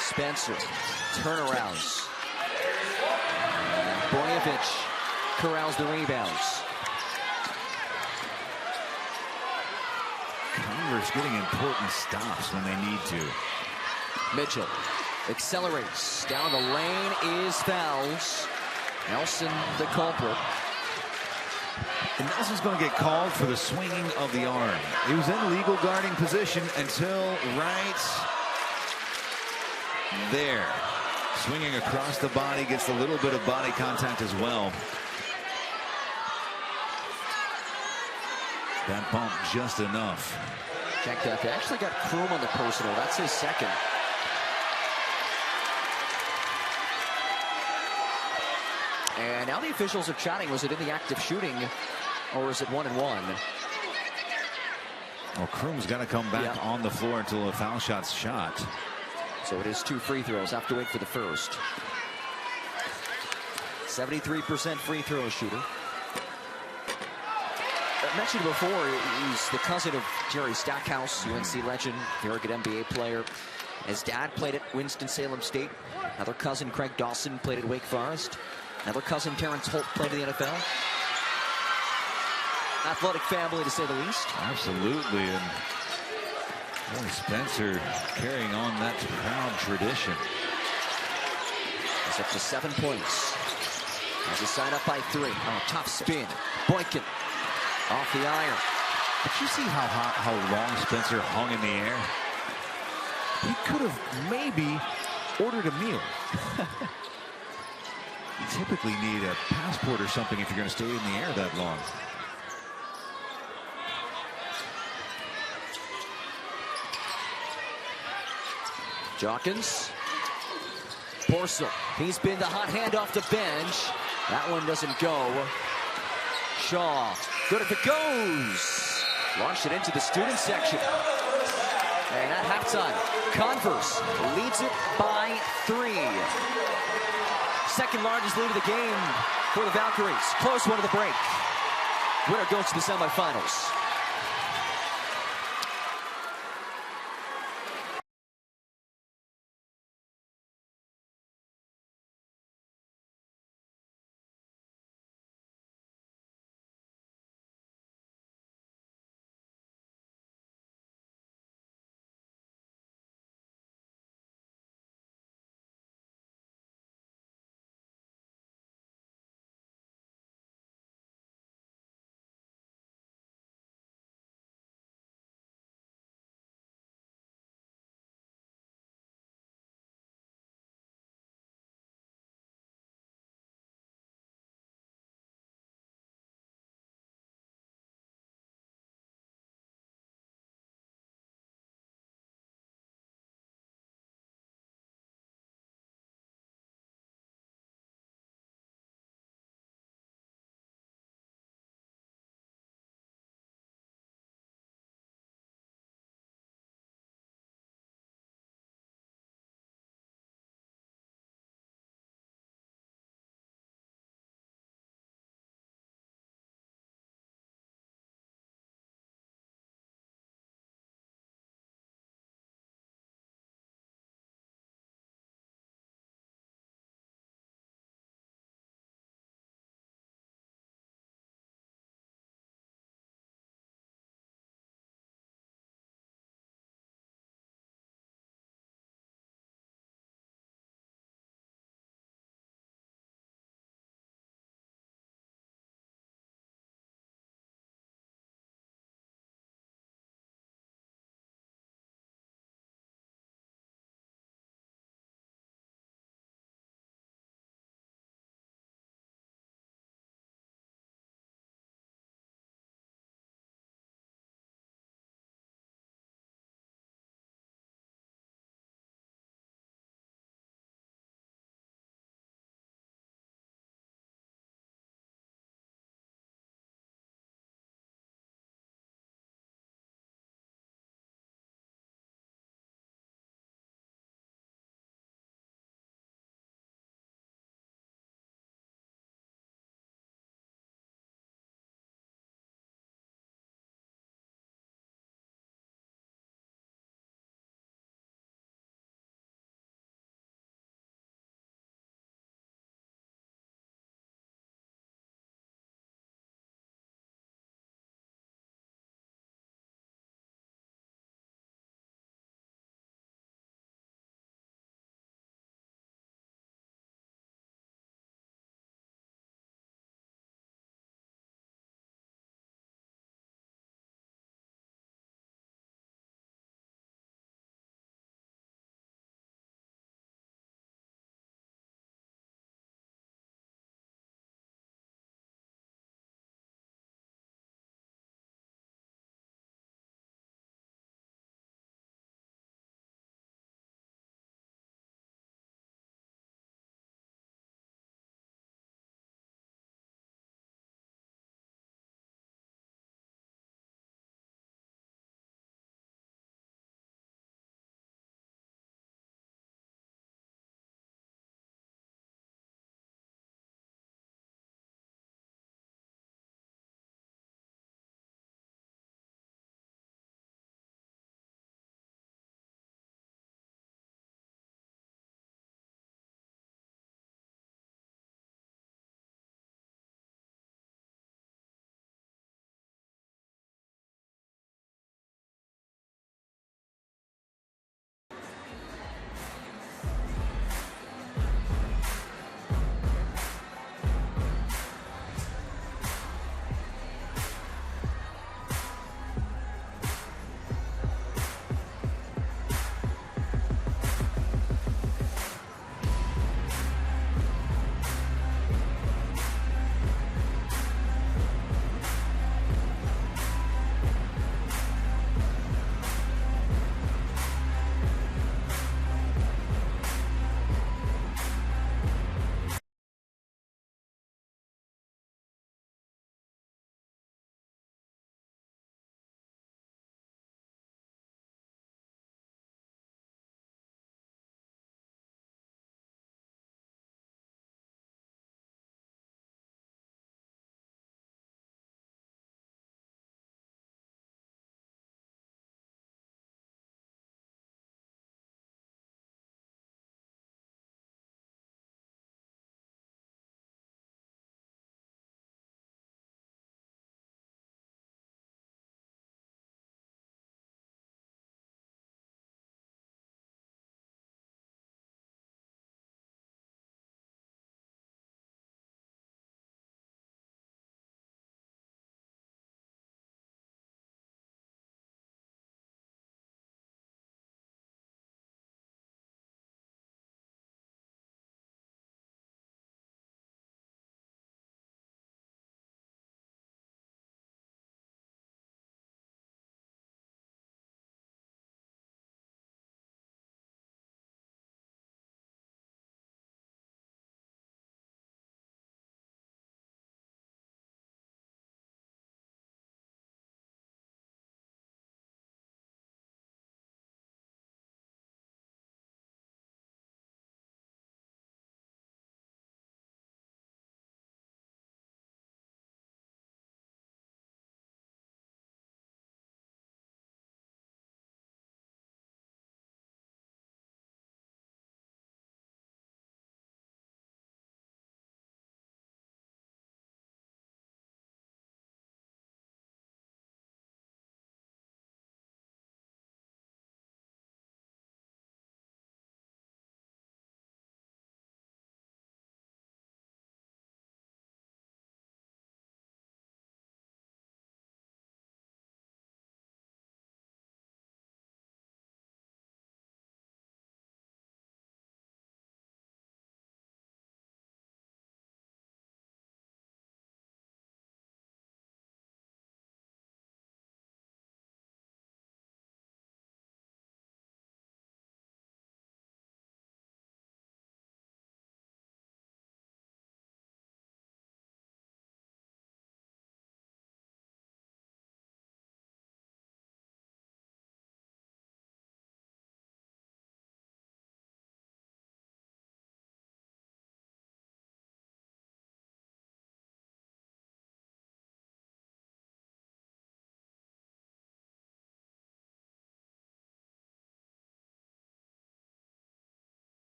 Spencer, turnarounds. Boyevich corrals the rebounds. Converse getting important stops when they need to. Mitchell accelerates. Down the lane is fouls. Nelson the culprit. And Nelson's going to get called for the swinging of the arm. He was in legal guarding position until right there. Swinging across the body, gets a little bit of body contact as well. That bump just enough. Check that. They actually got Kroom on the personal. That's his second. And now the officials are chatting. Was it in the act of shooting, or is it 1-1? Well, Kroom's got to come back on the floor until a foul shot's shot. So it is 2 free throws. Have to wait for the first. 73% free throw shooter. I mentioned before, he's the cousin of Jerry Stackhouse, UNC legend, very good NBA player. His dad played at Winston-Salem State. Another cousin, Craig Dawson, played at Wake Forest. Another cousin, Terrence Holt, played in the NFL. Athletic family, to say the least. Absolutely. And boy, Spencer carrying on that proud tradition. It's up to 7 points. As he side up by 3. Oh, top spin. Boykin off the iron. Did you see how long Spencer hung in the air? He could have maybe ordered a meal. You typically need a passport or something if you're going to stay in the air that long. Jawkins. Porcel. He's been the hot hand off the bench. That one doesn't go. Shaw. Good if it goes. Launched it into the student section. And at halftime, Converse leads it by 3. Second largest lead of the game for the Valkyries. Close one to the break. Winner goes to the semifinals.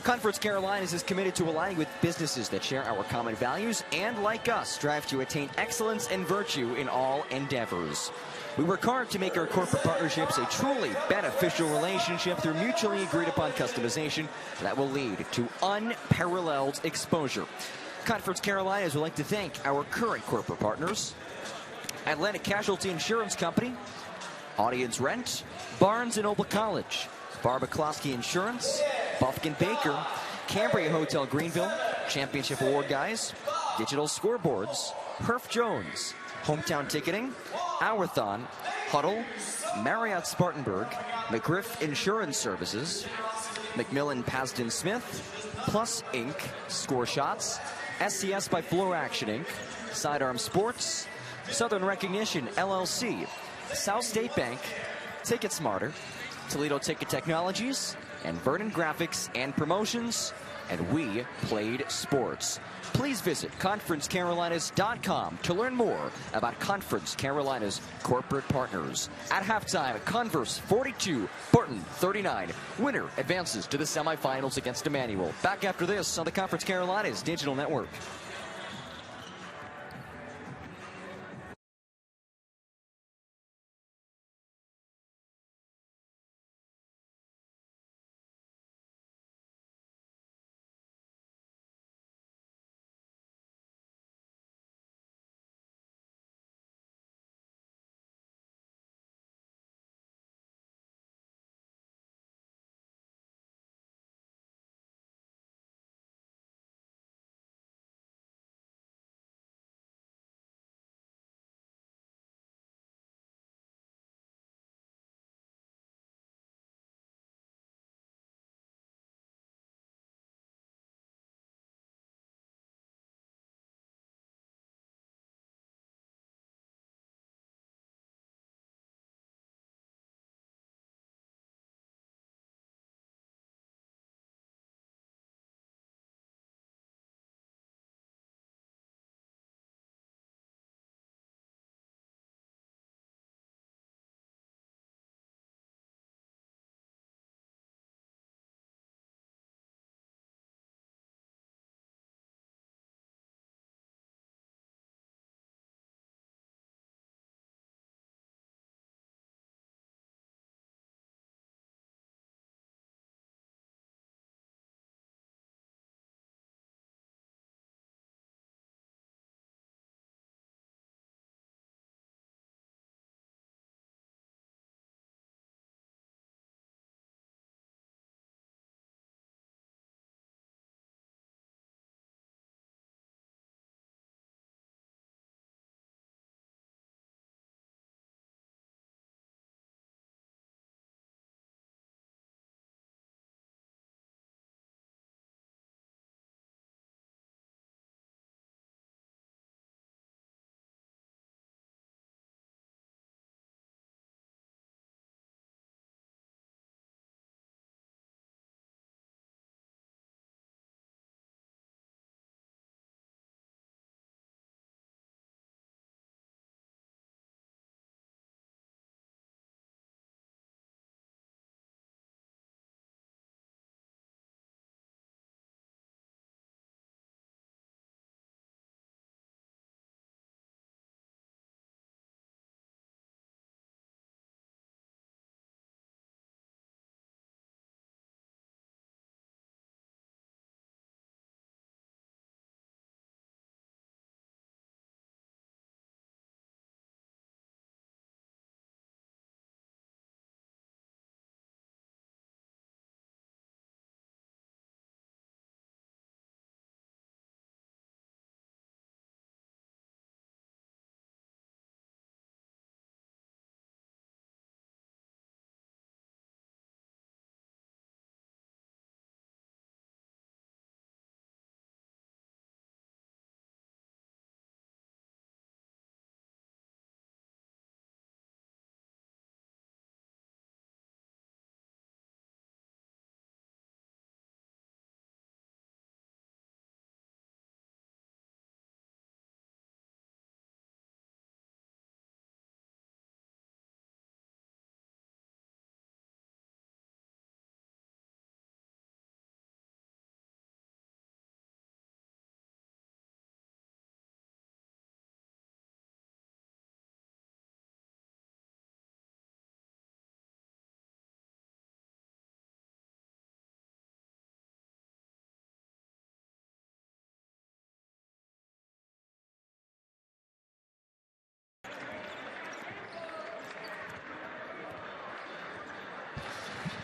Converse Carolinas is committed to aligning with businesses that share our common values and, like us, strive to attain excellence and virtue in all endeavors. We work hard to make our corporate partnerships a truly beneficial relationship through mutually agreed upon customization that will lead to unparalleled exposure. Conference Carolinas would like to thank our current corporate partners: Atlantic Casualty Insurance Company, Audience Rent, Barnes & Noble College, Barb McCloskey Insurance, Buffkin Baker, Cambria Hotel Greenville, Championship Award Guys, Digital Scoreboards, Herf Jones, Hometown Ticketing, Hourthon, Huddle, Marriott Spartanburg, McGriff Insurance Services, McMillan Pasden Smith, Plus Inc., Score Shots, SCS by Floor Action Inc., Sidearm Sports, Southern Recognition LLC, South State Bank, Ticket Smarter, Toledo Ticket Technologies, and Vernon Graphics and Promotions, and we played sports. Please visit conferencecarolinas.com to learn more about Conference Carolinas corporate partners. At halftime, Converse 42, Barton 39. Winner advances to the semifinals against Emmanuel. Back after this on the Conference Carolinas Digital Network.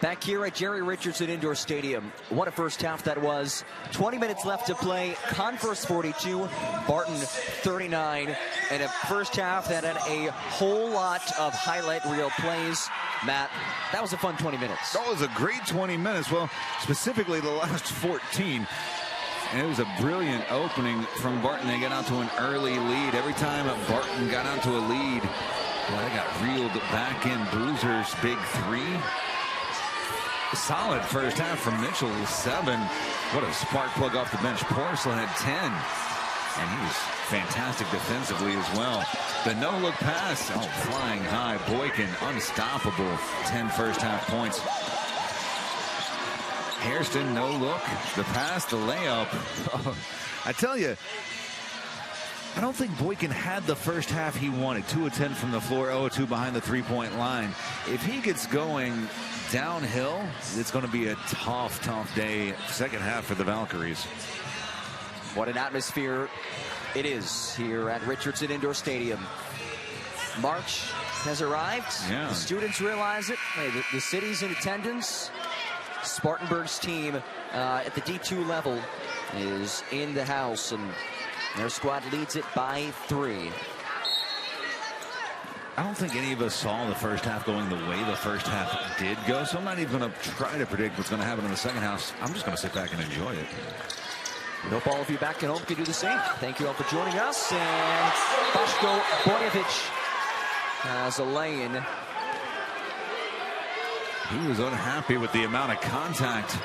Back here at Jerry Richardson Indoor Stadium. What a first half that was. 20 minutes left to play. Converse 42, Barton 39. And a first half that had a whole lot of highlight reel plays. Matt, that was a fun 20 minutes. That was a great 20 minutes. Well, specifically the last 14. And it was a brilliant opening from Barton. They got out to an early lead. Every time Barton got out to a lead, well, they got reeled back in. Boozer's big three. Solid first half from Mitchell, 7. What a spark plug off the bench. Porcelain had 10. And he was fantastic defensively as well. The no-look pass, flying high. Boykin, unstoppable. 10 first half points. Hairston, no look. The pass, the layup. I tell you, I don't think Boykin had the first half he wanted. 2 of 10 from the floor, 0 of 2 behind the three-point line. If he gets going downhill, it's going to be a tough day second half for the Valkyries. What an atmosphere it is here at Richardson Indoor Stadium. March has arrived. Yeah. The students realize it. Hey, the city's in attendance. Spartanburg's team at the D2 level is in the house, and their squad leads it by 3. I don't think any of us saw the first half going the way the first half did go, so I'm not even going to try to predict what's going to happen in the second half. I'm just going to sit back and enjoy it. We hope all of you back at home can do the same. Thank you all for joining us. And Boško Bojović has a lay-in. He was unhappy with the amount of contact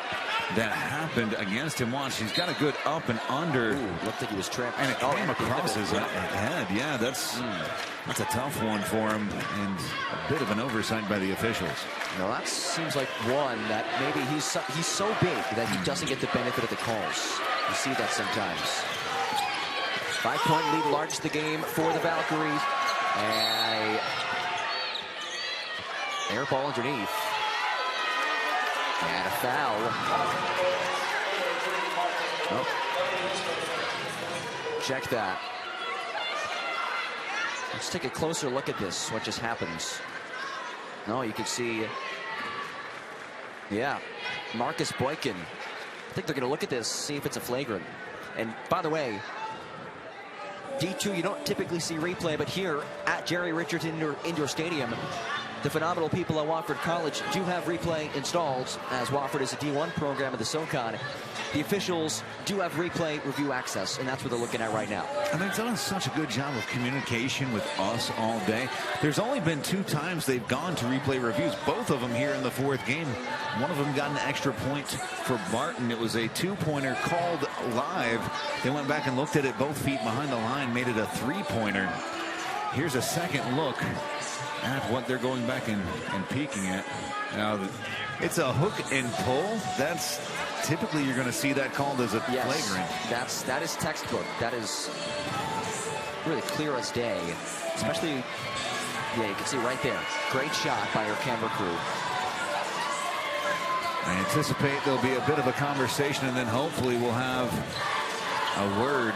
that happened against him. Watch, he's got a good up and under. Ooh, looked like he was trapped. And it came across his head. Yeah, that's a tough one for him, and a bit of an oversight by the officials. No, that seems like one that maybe he's so big that he doesn't get the benefit of the calls. You see that sometimes. 5-point lead, large the game for the Valkyries. And air ball underneath. And a foul. Oh. Check that. Let's take a closer look at this, what just happens. No, you can see, yeah, Marcus Boykin. I think they're going to look at this, see if it's a flagrant. And by the way, D2, you don't typically see replay, but here at Jerry Richardson Indoor Stadium, the phenomenal people at Wofford College do have replay installed, as Wofford is a D1 program of the SoCon. The officials do have replay review access, and that's what they're looking at right now. And they've done such a good job of communication with us all day. There's only been 2 times they've gone to replay reviews, both of them here in the 4th game. One of them got an extra point for Barton. It was a 2-pointer called live. They went back and looked at it both feet behind the line, made it a 3-pointer. Here's a second look at what they're going back and peeking at. Now, it's a hook and pull. That's typically you're going to see that called as a flagrant. That is textbook. That is really clear as day. Especially, yeah, you can see right there. Great shot by our camera crew. I anticipate there'll be a bit of a conversation, and then hopefully we'll have a word.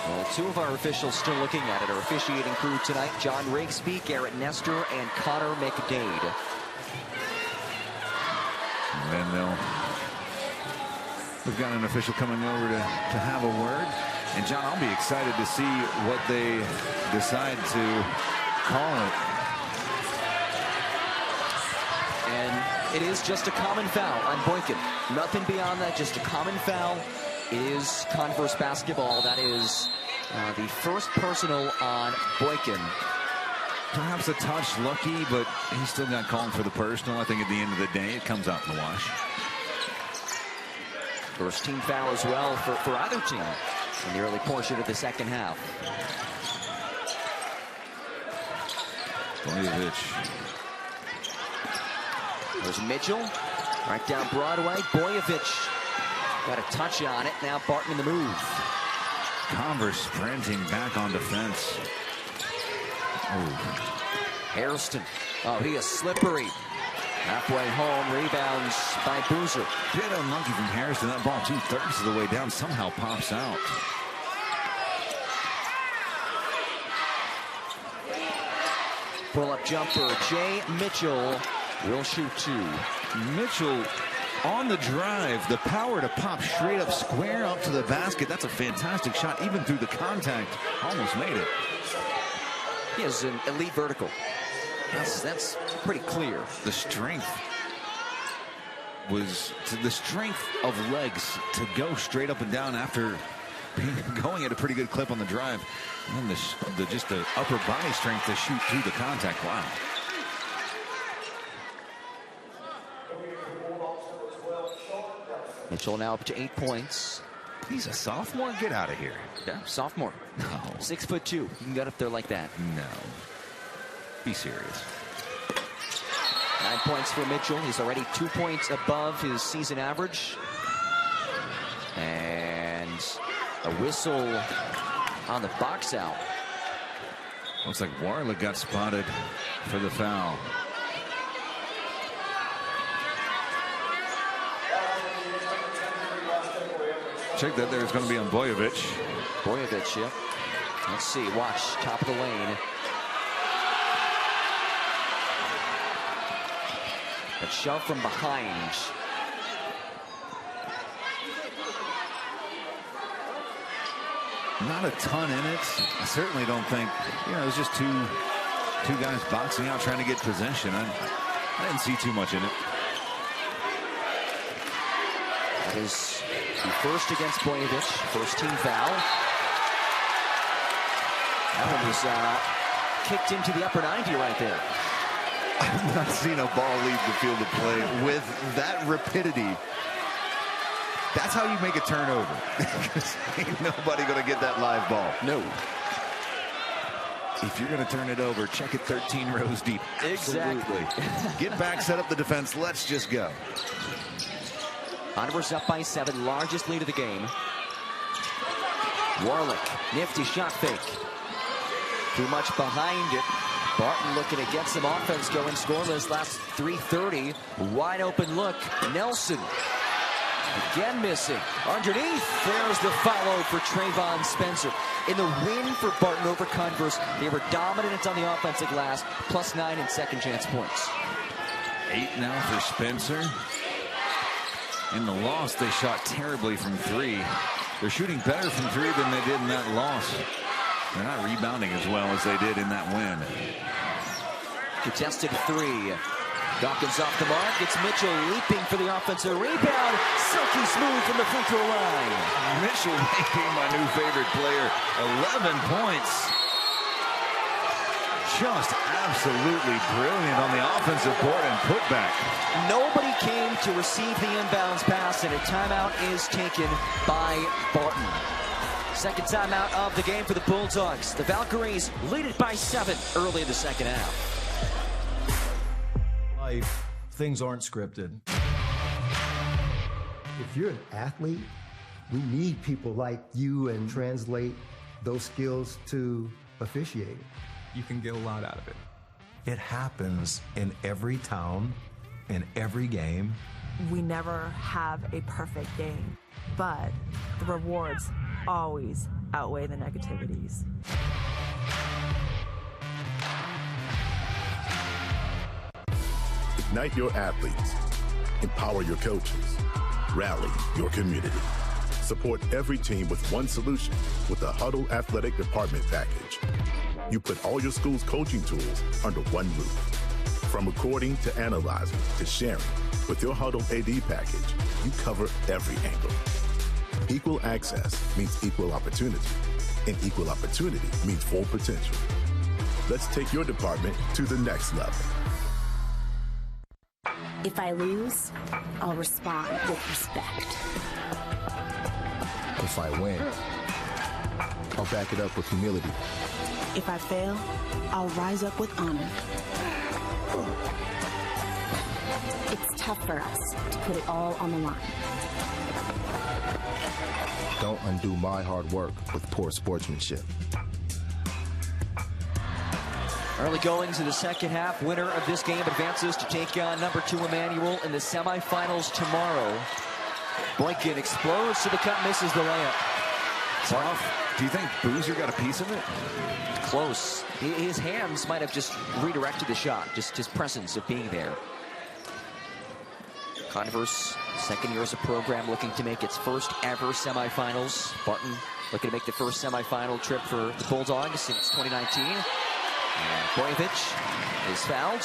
Well, 2 of our officials still looking at it. Our officiating crew tonight, John Rigsby, Garrett Nestor, and Connor McDade. And then we've got an official coming over to have a word. And John, I'll be excited to see what they decide to call it. And it is just a common foul on Boykin. Nothing beyond that, just a common foul. It is Converse basketball. That is the first personal on Boykin. Perhaps a touch lucky, but he still got called for the personal. I think at the end of the day, it comes out in the wash. First team foul as well for either team in the early portion of the second half. Bojović. There's Mitchell. Right down Broadway. Bojović got a touch on it. Now Barton in the move. Converse sprinting back on defense. Oh. Hairston. Oh, he is slippery. Halfway home, rebounds by Boozer. Bit unlucky from Hairston. That ball 2/3 of the way down somehow pops out. Pull-up jumper. Jay Mitchell will shoot 2. Mitchell on the drive, the power to pop straight up square up to the basket. That's a fantastic shot, even through the contact. Almost made it. He has an elite vertical. That's pretty clear. The strength was the strength of legs to go straight up and down after going at a pretty good clip on the drive. And then just the upper body strength to shoot through the contact. Wow. Mitchell now up to 8 points. He's a sophomore? Get out of here. Yeah, sophomore. No. 6'2". You can get up there like that. No. Be serious. 9 points for Mitchell. He's already 2 points above his season average. And a whistle on the box out. Looks like Warlick got spotted for the foul. Check that there is going to be on Bojovic. Bojovic, yeah. Let's see. Watch. Top of the lane. A shove from behind. Not a ton in it. I certainly don't think, it was just two guys boxing out trying to get possession. I didn't see too much in it. That is the first against Bojovic. First team foul. That one was kicked into the upper 90 right there. I've not seen a ball leave the field of play with that rapidity. That's how you make a turnover. Because ain't nobody going to get that live ball. No. If you're going to turn it over, check it 13 rows deep. Exactly. Get back, set up the defense. Let's just go. Onwards up by 7. Largest lead of the game. Warlick. Nifty shot fake. Too much behind it. Barton looking to get some offense going. Scoreless last 3:30. Wide open look. Nelson. Again missing. Underneath, there's the follow for Trayvon Spencer. In the win for Barton over Converse, they were dominant on the offensive glass, +9 in second chance points. 8 now for Spencer. In the loss, they shot terribly from 3. They're shooting better from 3 than they did in that loss. They're not rebounding as well as they did in that win. Contested 3. Dawkins off the mark. It's Mitchell leaping for the offensive rebound. Silky smooth from the free throw line. Mitchell may be my new favorite player. 11 points. Just absolutely brilliant on the offensive board and putback. Nobody came to receive the inbounds pass, and a timeout is taken by Barton. Second timeout of the game for the Bulldogs. The Valkyries lead it by 7 early in the second half. Life, things aren't scripted. If you're an athlete, we need people like you and translate those skills to officiating. You can get a lot out of it. It happens in every town, in every game. We never have a perfect game, but the rewards always outweigh the negativities. Ignite your athletes. Empower your coaches. Rally your community. Support every team with one solution with the Huddle Athletic Department Package. You put all your school's coaching tools under one roof. From recording to analyzing to sharing, with your Huddle AD package, you cover every angle. Equal access means equal opportunity, and equal opportunity means full potential. Let's take your department to the next level. If I lose, I'll respond with respect. If I win, I'll back it up with humility. If I fail, I'll rise up with honor. It's tough for us to put it all on the line. Don't undo my hard work with poor sportsmanship. Early going to the second half. Winner of this game advances to take on number 2 Emmanuel in the semifinals tomorrow. Boykin explodes to the cup, misses the layup. Tough. Do you think Boozer got a piece of it? Close. His hands might have just redirected the shot. Just his presence of being there. Converse, second year as a program, looking to make its first ever semifinals. Barton looking to make the first semifinal trip for the Bulldogs since 2019. And Boyevich is fouled.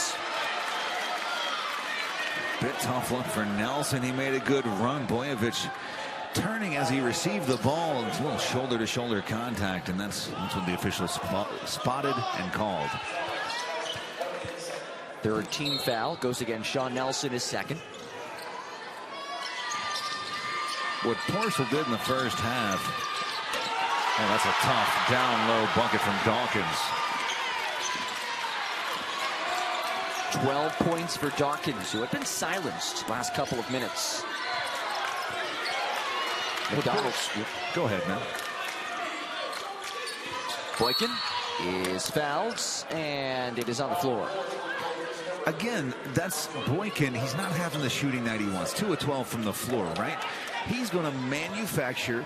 Bit tough look for Nelson. He made a good run. Boyevich turning as he received the ball. It's a little shoulder-to-shoulder contact, and that's what the officials spotted and called. Third team foul goes against Sean Nelson, his second. What Porcel did in the first half. Oh, that's a tough down-low bucket from Dawkins. 12 points for Dawkins, who had been silenced last couple of minutes. McDonald's. Go ahead, man. Boykin is fouled, and it is on the floor. Again, that's Boykin. He's not having the shooting night he wants. 2 of 12 from the floor, right? He's going to manufacture.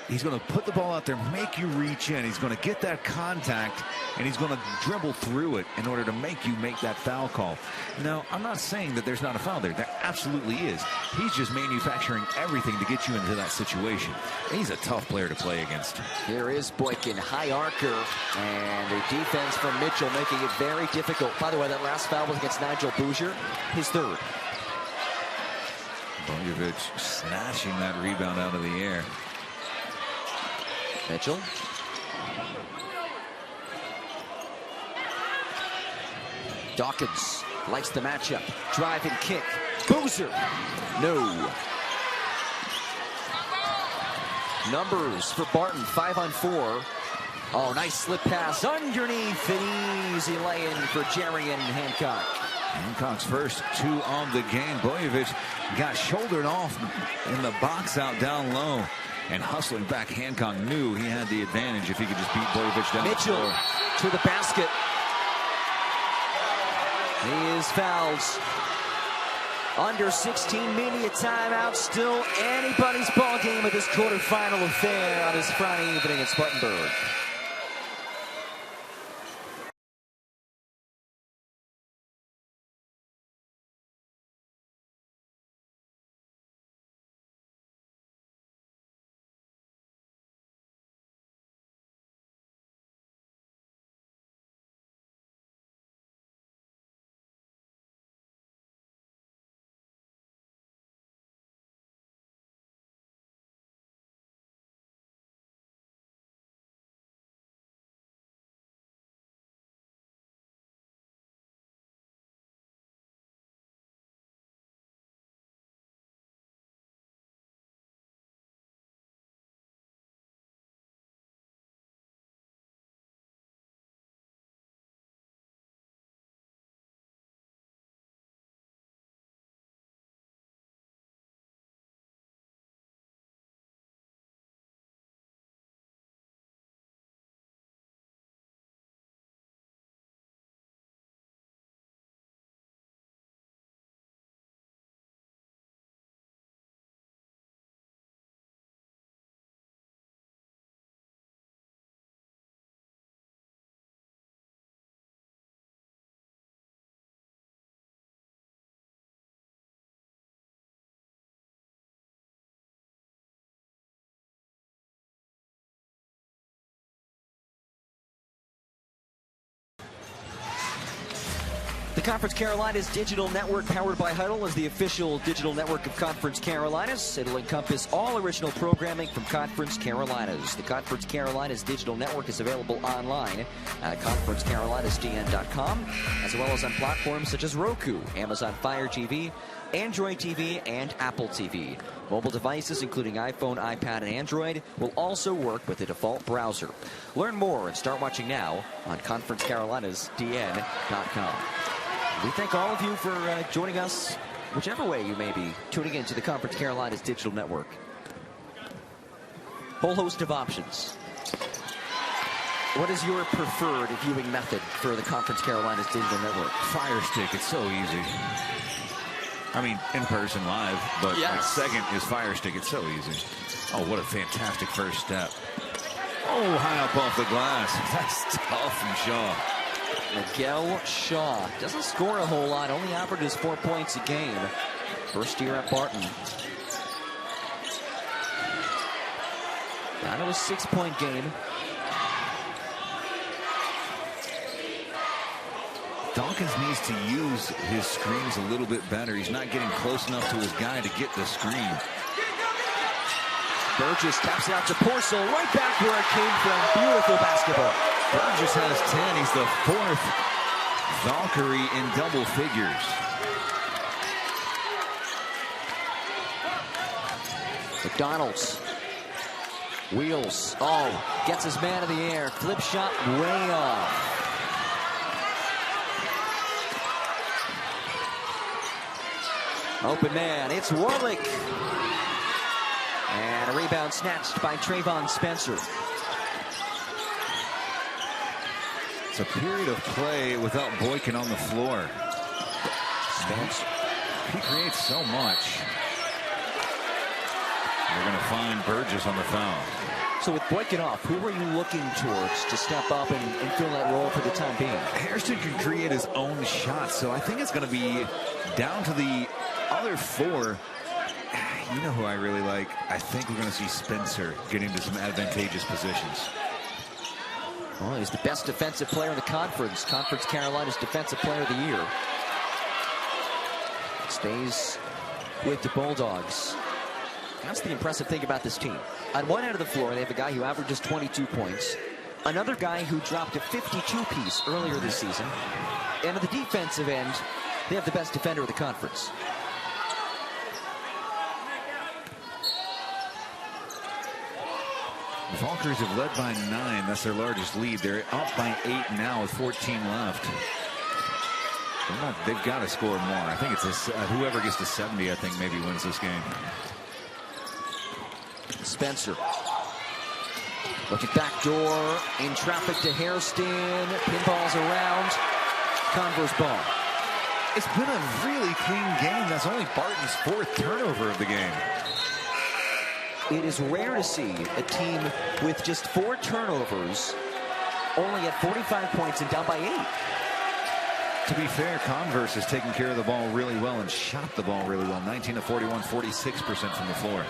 He's going to put the ball out there, make you reach in. He's going to get that contact, and he's going to dribble through it in order to make you make that foul call. Now, I'm not saying that there's not a foul there. There absolutely is. He's just manufacturing everything to get you into that situation. He's a tough player to play against. Here is Boykin, high arcer, and a defense from Mitchell making it very difficult. By the way, that last foul was against Nigel Bouger, his third. Boyevich snatching that rebound out of the air. Mitchell. Dawkins likes the matchup. Drive and kick. Boozer. No. Numbers for Barton, 5 on 4. Oh, nice slip pass underneath. An easy lay-in for Jerry and Hancock. Hancock's first 2 on the game. Boyevich got shouldered off in the box out down low. And hustling back, Hancock knew he had the advantage if he could just beat Boyevich down Mitchell the floor. to the basket. He is fouled. Under 16, media timeout. Still anybody's ball game at this quarterfinal affair on this Friday evening in Spartanburg. The Conference Carolinas Digital Network, powered by Huddle, is the official digital network of Conference Carolinas. It'll encompass all original programming from Conference Carolinas. The Conference Carolinas Digital Network is available online at conferencecarolinasdn.com, as well as on platforms such as Roku, Amazon Fire TV, Android TV, and Apple TV. Mobile devices, including iPhone, iPad, and Android, will also work with the default browser. Learn more and start watching now on conferencecarolinasdn.com. We thank all of you for joining us, whichever way you may be tuning into the Conference Carolinas Digital Network. Whole host of options. What is your preferred viewing method for the Conference Carolinas Digital Network? Fire Stick, it's so easy. I mean, in person, live, but Yes. like second is Fire Stick, it's so easy. Oh, what a fantastic first step. Oh, high up off the glass. That's tough from Shaw. Miguel Shaw doesn't score a whole lot, only averages 4 points a game. First year at Barton. Down to a 6-point game. Dawkins needs to use his screens a little bit better. He's not getting close enough to his guy to get the screen. Burgess taps it out to Porcel, right back where it came from. Beautiful basketball. Burgess has 10. He's the 4th Valkyrie in double figures. McDonald's. Wheels. Oh, gets his man in the air. Flip shot way off. Open man. It's Warlick. And a rebound snatched by Trayvon Spencer. It's a period of play without Boykin on the floor. Spence. He creates so much. They're going to find Burgess on the foul. So with Boykin off, who are you looking towards to step up and fill that role for the time being? Hairston can create his own shots, so I think it's going to be down to the other 4. You know who I really like? I think we're going to see Spencer get into some advantageous positions. Well, he's the best defensive player in the conference. Conference Carolina's Defensive Player of the Year. Stays with the Bulldogs. That's the impressive thing about this team. On one end of the floor, they have a guy who averages 22 points. Another guy who dropped a 52-piece earlier this season. And at the defensive end, they have the best defender of the conference. The Valkyries have led by 9. That's their largest lead. They're up by 8 now with 14 left. They've got to score more. I think it's whoever gets to 70, I think, maybe wins this game. Spencer. Looking back door. In traffic to Hairston. Pinballs around. Converse ball. It's been a really clean game. That's only Barton's 4th turnover of the game. It is rare to see a team with just 4 turnovers only at 45 points and down by 8. To be fair, Converse has taken care of the ball really well and shot the ball really well. 19 of 41, 46% from the floor.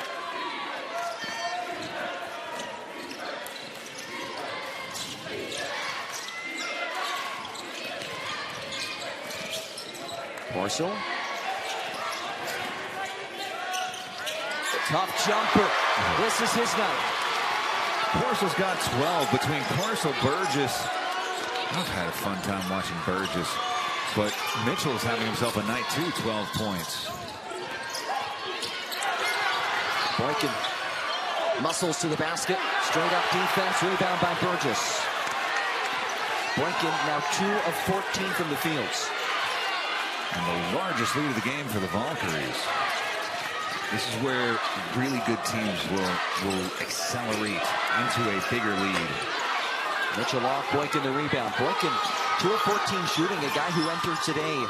Porcel. Tough jumper. This is his night. Porcel's got 12 between Porcel, Burgess. I've had a fun time watching Burgess, but Mitchell's having himself a night too. 12 points. Boykin muscles to the basket. Straight up defense. Rebound by Burgess. Boykin now 2 of 14 from the fields. And the largest lead of the game for the Valkyries. This is where really good teams will accelerate into a bigger lead. Mitchell off, Boykin the rebound. Boykin 2 of 14 shooting, a guy who entered today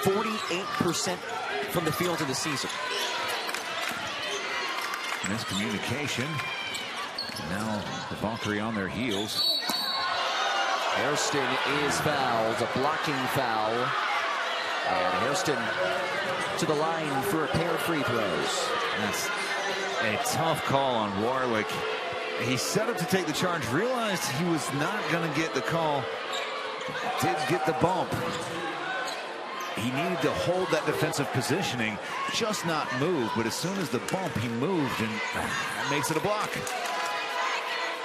48% from the field of the season. Miscommunication. Now the Valkyrie on their heels. Hairston is fouled, a blocking foul. And Hairston to the line for a pair of free throws. That's a tough call on Warlick. He set up to take the charge, realized he was not going to get the call. Did get the bump. He needed to hold that defensive positioning, just not move. But as soon as the bump, he moved, and that makes it a block.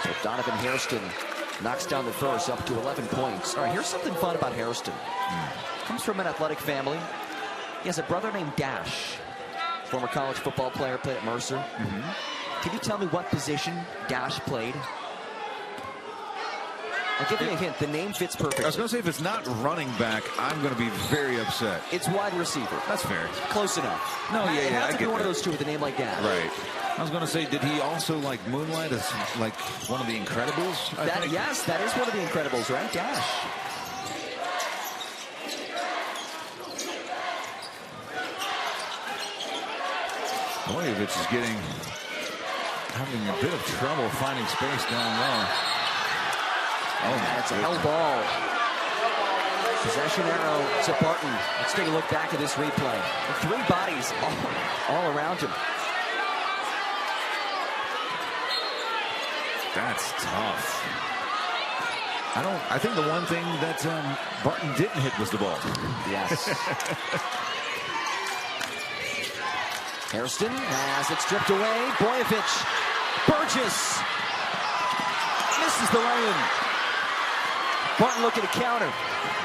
So Donovan Hairston knocks down the first, up to 11 points. All right, here's something fun about Hairston. Comes from an athletic family. He has a brother named Dash, former college football player, played at Mercer. Can you tell me what position Dash played? I'll give you a hint. The name fits perfectly. I was going to say, if it's not running back, I'm going to be very upset. It's wide receiver. That's fair. Close enough. No, yeah, it has I to be get one that. of those two with a name like Dash. Right. I was going to say, did he also like moonlight as like one of the Incredibles? Yes, that is one of the Incredibles, right? Dash. Boyevich is having a bit of trouble finding space down low. Oh, that's a hell ball. Possession arrow to Barton. Let's take a look back at this replay. And 3 bodies all around him. That's tough. I think the one thing that Barton didn't hit was the ball. Yes. Hairston has it stripped away. Boyovich. Burgess. Misses the lane. Barton looking to counter.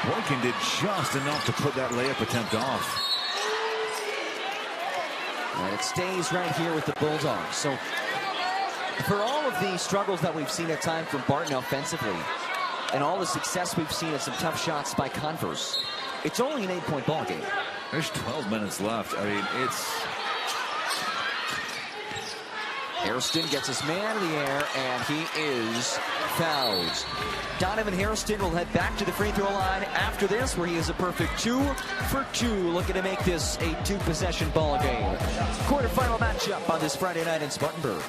Boykin did just enough to put that layup attempt off. And it stays right here with the Bulldogs. So for all of the struggles that we've seen at times from Barton offensively, and all the success we've seen at some tough shots by Converse, it's only an 8-point ball game. There's 12 minutes left. I mean, it's... Hairston gets his man in the air, and he is fouled. Donovan Hairston will head back to the free throw line after this, where he is a perfect 2 for 2, looking to make this a 2-possession ball game. Quarterfinal matchup on this Friday night in Spartanburg.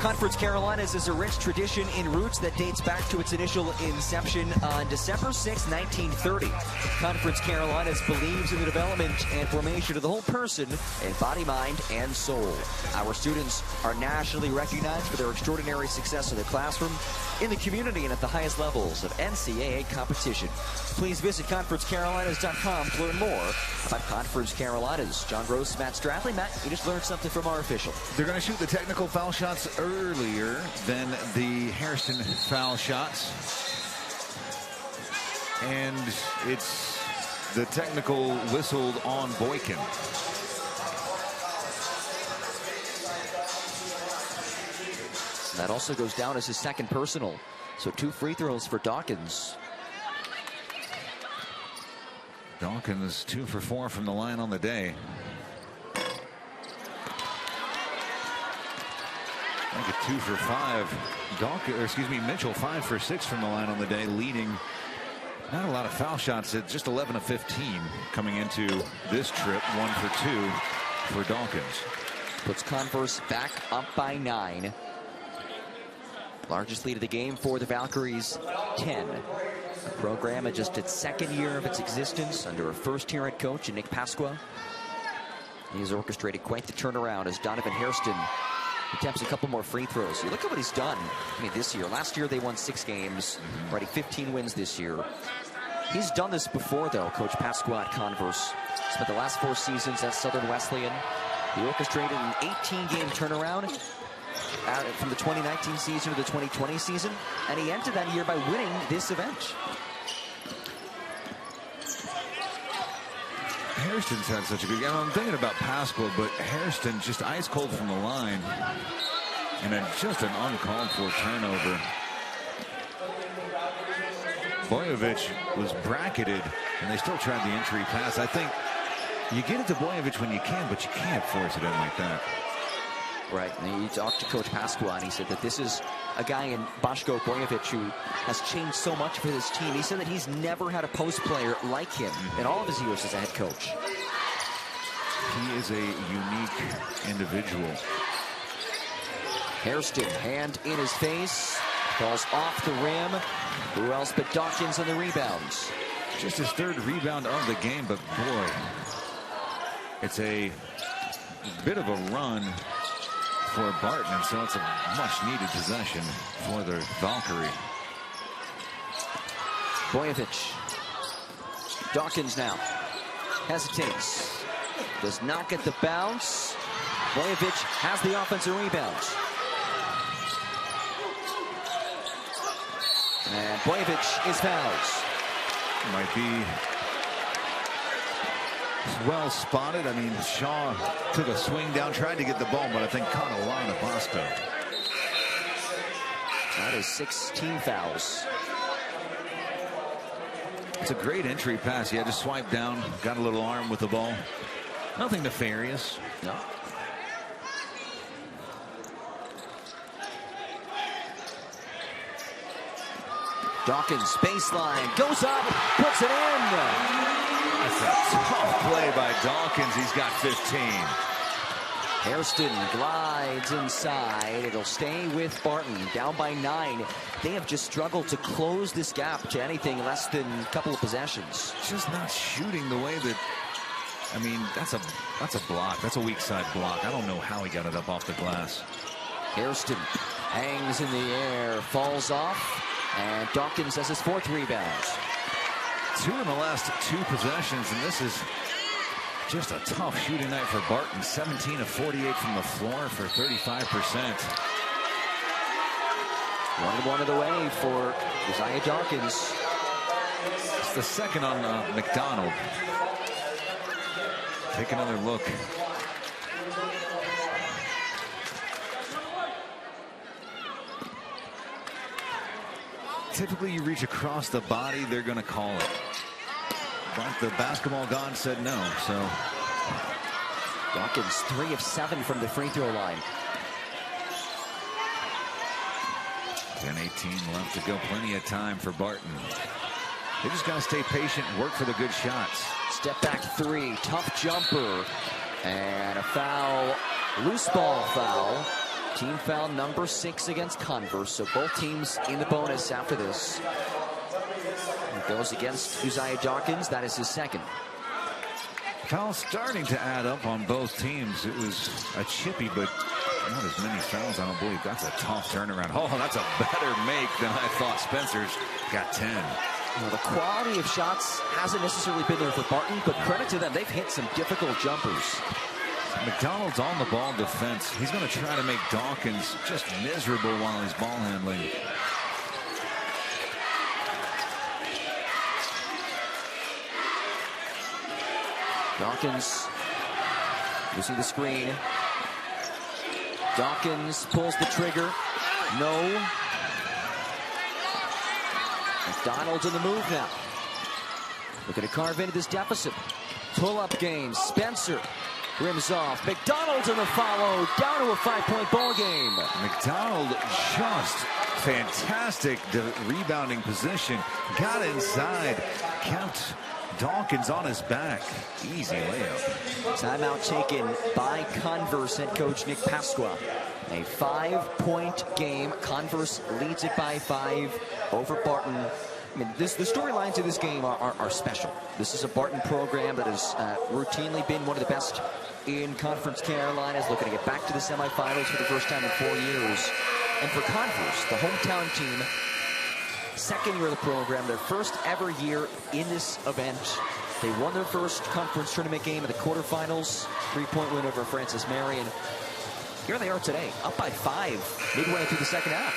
Conference Carolinas is a rich tradition in roots that dates back to its initial inception on December 6, 1930. Conference Carolinas believes in the development and formation of the whole person in body, mind, and soul. Our students are nationally recognized for their extraordinary success in the classroom, in the community, and at the highest levels of NCAA competition. Please visit conferencecarolinas.com to learn more about Conference Carolinas. John Gross, Matt Stradley. Matt, you just learned something from our official. They're going to shoot the technical foul shots earlier than the Hairston foul shots. And it's the technical whistled on Boykin. That also goes down as his second personal. So 2 free throws for Dawkins. Dawkins 2 for 4 from the line on the day. Like a 2 for 5. Mitchell 5 for 6 from the line on the day, leading not a lot of foul shots at just 11 of 15 coming into this trip. 1 for 2 for Dawkins. Puts Converse back up by 9. Largest lead of the game for the Valkyries, 10. The program in just its second year of its existence under a first-year head coach, Nick Pasqua. He's orchestrated quite the turnaround as Donovan Hairston attempts a couple more free throws. You look at what he's done. I mean, this year. Last year they won 6 games. Already 15 wins this year. He's done this before, though, Coach Pasqua at Converse. Spent the last 4 seasons at Southern Wesleyan. He orchestrated an 18-game turnaround from the 2019 season to the 2020 season, and he entered that year by winning this event. Hairston's had such a good game. I'm thinking about Pascal, but Hairston just ice cold from the line, and then just an uncalled for turnover. Boyovich was bracketed, and they still tried the entry pass. I think you get it to Boyovich when you can, but you can't force it in like that. Right, and he talked to Coach Pasqua, and he said that this is a guy in Boško Bojović who has changed so much for this team. He said that he's never had a post player like him in all of his years as a head coach. He is a unique individual. Hairston, hand in his face, falls off the rim. Who else but Dawkins on the rebounds? Just his third rebound of the game, but boy, it's a bit of a run for Barton, and so it's a much-needed possession for the Valkyrie. Bojović. Dawkins now hesitates. Does not get the bounce. Bojović has the offensive rebound. And Bojović is fouled. Might be well spotted. I mean, Shaw took a swing down, tried to get the ball, but I think caught a line of Boško. That is 16 fouls. It's a great entry pass. Yeah, just swiped down, got a little arm with the ball. Nothing nefarious. No. Dawkins, baseline, goes up, puts it in. That's a tough play by Dawkins. He's got 15. Hairston glides inside. It'll stay with Barton, down by 9. They have just struggled to close this gap to anything less than a couple of possessions. Just not shooting the way that, I mean, that's a block. That's a weak side block. I don't know how he got it up off the glass. Hairston hangs in the air, falls off, and Dawkins has his 4th rebound. 2 in the last 2 possessions, and this is just a tough shooting night for Barton. 17 of 48 from the floor for 35%. 1 of the way for Uzziah Dawkins. It's the second on McDonald. Take another look. Typically, you reach across the body, they're going to call it. But the basketball god said no, so. Dawkins 3 of 7 from the free throw line. 10-18 left to go. Plenty of time for Barton. They just got to stay patient and work for the good shots. Step back 3, tough jumper, and a foul, loose ball foul. Team foul number 6 against Converse, so both teams in the bonus after this. It goes against Uzziah Dawkins. That is his 2nd. Foul starting to add up on both teams. It was a chippy, but not as many fouls. I don't believe. That's a tough turnaround. Oh, that's a better make than I thought. Spencer's got 10. Well, the quality of shots hasn't necessarily been there for Barton, but credit to them. They've hit some difficult jumpers. McDonald's on the ball defense. He's going to try to make Dawkins just miserable while he's ball handling. Dawkins using the screen. Dawkins pulls the trigger. No. McDonald's in the move now. Looking to carve into this deficit. Pull-up game. Spencer rims off. McDonald's in the follow. Down to a 5-point ball game. McDonald just fantastic rebounding position. Got inside. Kept Dawkins on his back. Easy layup. Timeout taken by Converse head coach Nick Pasqua. A 5-point game. Converse leads it by 5 over Barton. I mean, the storylines of this game are special. This is a Barton program that has routinely been one of the best in Conference Carolinas, looking to get back to the semifinals for the first time in 4 years. And for Converse, the hometown team, 2nd year of the program, their first ever year in this event. They won their first conference tournament game in the quarterfinals. 3-point win over Francis Marion. Here they are today, up by 5 midway through the 2nd half.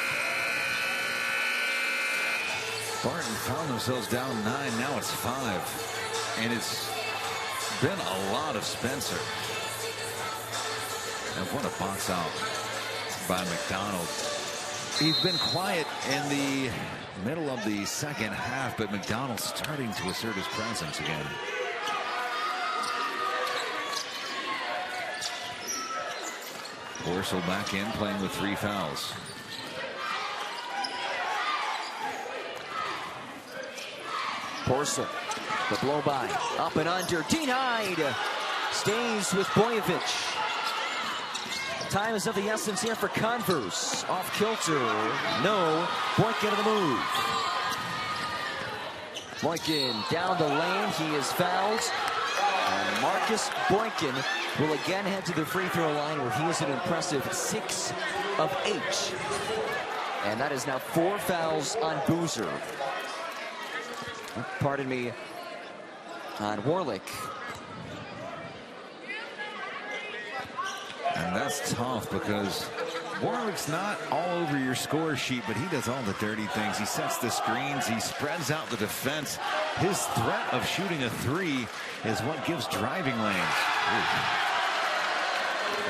Barton found themselves down 9. Now it's 5. And it's been a lot of Spencer. And what a box out by McDonald. He's been quiet in the middle of the 2nd half, but McDonald's starting to assert his presence again. Horsell back in, playing with 3 fouls. Horsell, the blow by, up and under. Denied. Stays with Boyevich. Time is of the essence here for Converse. Off kilter. No. Boykin to the move. Boykin down the lane. He is fouled. And Marcus Boykin will again head to the free throw line, where he is an impressive 6 of 8. And that is now 4 fouls on Boozer. Pardon me, on Warlick. And that's tough because Warlick's not all over your score sheet, but he does all the dirty things. He sets the screens. He spreads out the defense. His threat of shooting a 3 is what gives driving lanes. Ooh.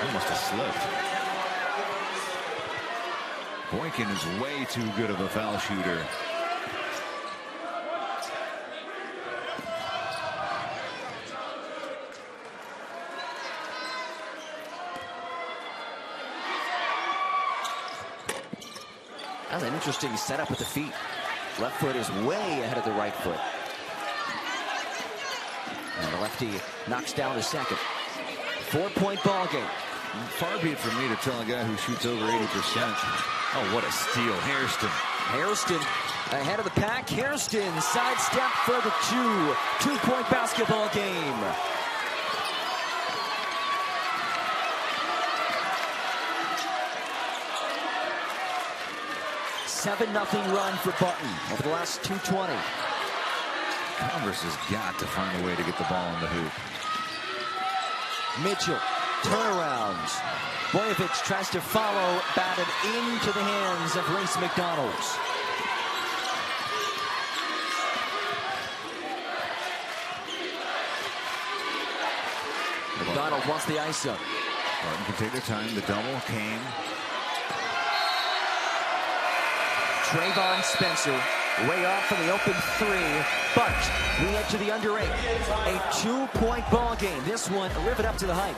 Almost a slip. Boykin is way too good of a foul shooter. That's an interesting setup with the feet. Left foot is way ahead of the right foot. And the lefty knocks down the second. 4-point ball game. Far be it from me to tell a guy who shoots over 80%. Oh, what a steal. Hairston. Hairston ahead of the pack. Hairston sidestep for the 2-point basketball game. Seven nothing run for Barton over the last 2:20. Converse has got to find a way to get the ball in the hoop. Mitchell, turnaround. Boyevich tries to follow, batted into the hands of Reese McDonald. McDonald wants the ISO. Barton can take their time. The double came. Trayvon Spencer, way off for the open 3, but we head to the under 8. A 2-point ball game. This one, live it up to the hype.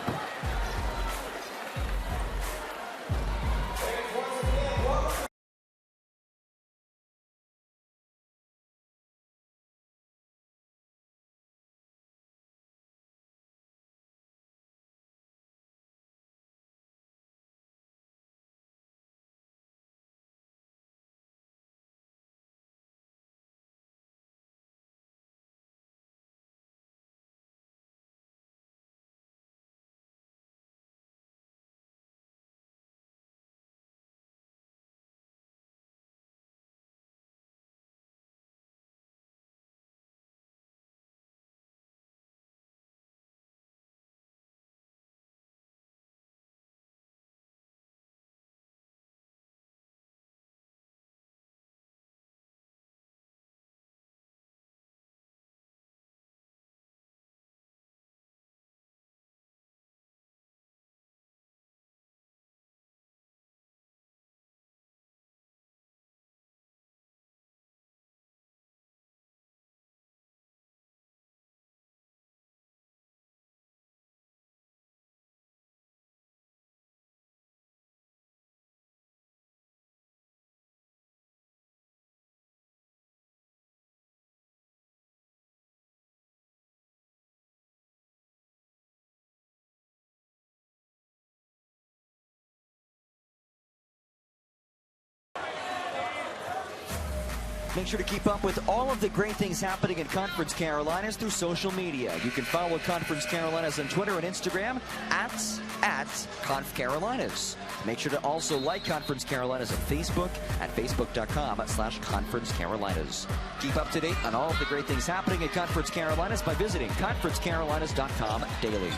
Make sure to keep up with all of the great things happening in Conference Carolinas through social media. You can follow Conference Carolinas on Twitter and Instagram at Conf Carolinas. Make sure to also like Conference Carolinas on Facebook at facebook.com/Conference Carolinas. Keep up to date on all of the great things happening in Conference Carolinas by visiting conferencecarolinas.com daily.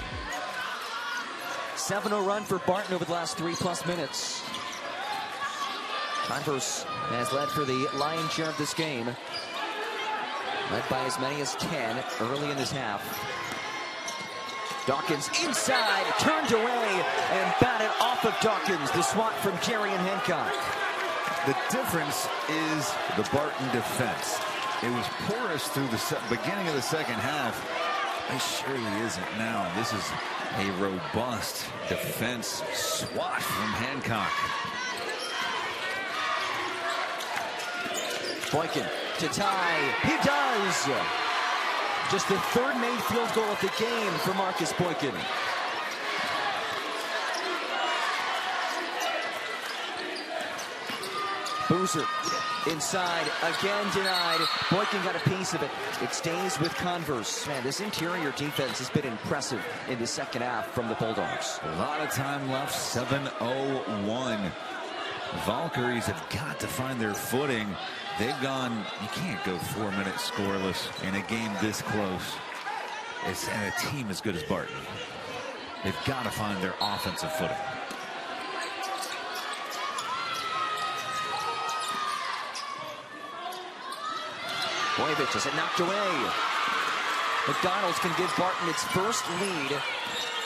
7-0 run for Barton over the last 3+ minutes. Converse has led for the lion's share of this game. Led by as many as 10 early in this half. Dawkins inside, turned away, and batted off of Dawkins. The swat from Jerry and Hancock. The difference is the Barton defense. It was porous through the beginning of the second half. It surely isn't now. This is A robust defense swat from Hancock. Boykin to tie. He does. Just the third made field goal of the game for Marcus Boykin. Boozer inside, again denied. Boykin got a piece of it. It stays with Converse. Man, this interior defense has been impressive in the second half from the Bulldogs. A lot of time left, 7:01. Valkyries have got to find their footing. They've gone, you can't go 4 minutes scoreless in a game this close. And a team as good as Barton. They've got to find their offensive footing. Boyevich has it knocked away. McDonald's can give Barton its first lead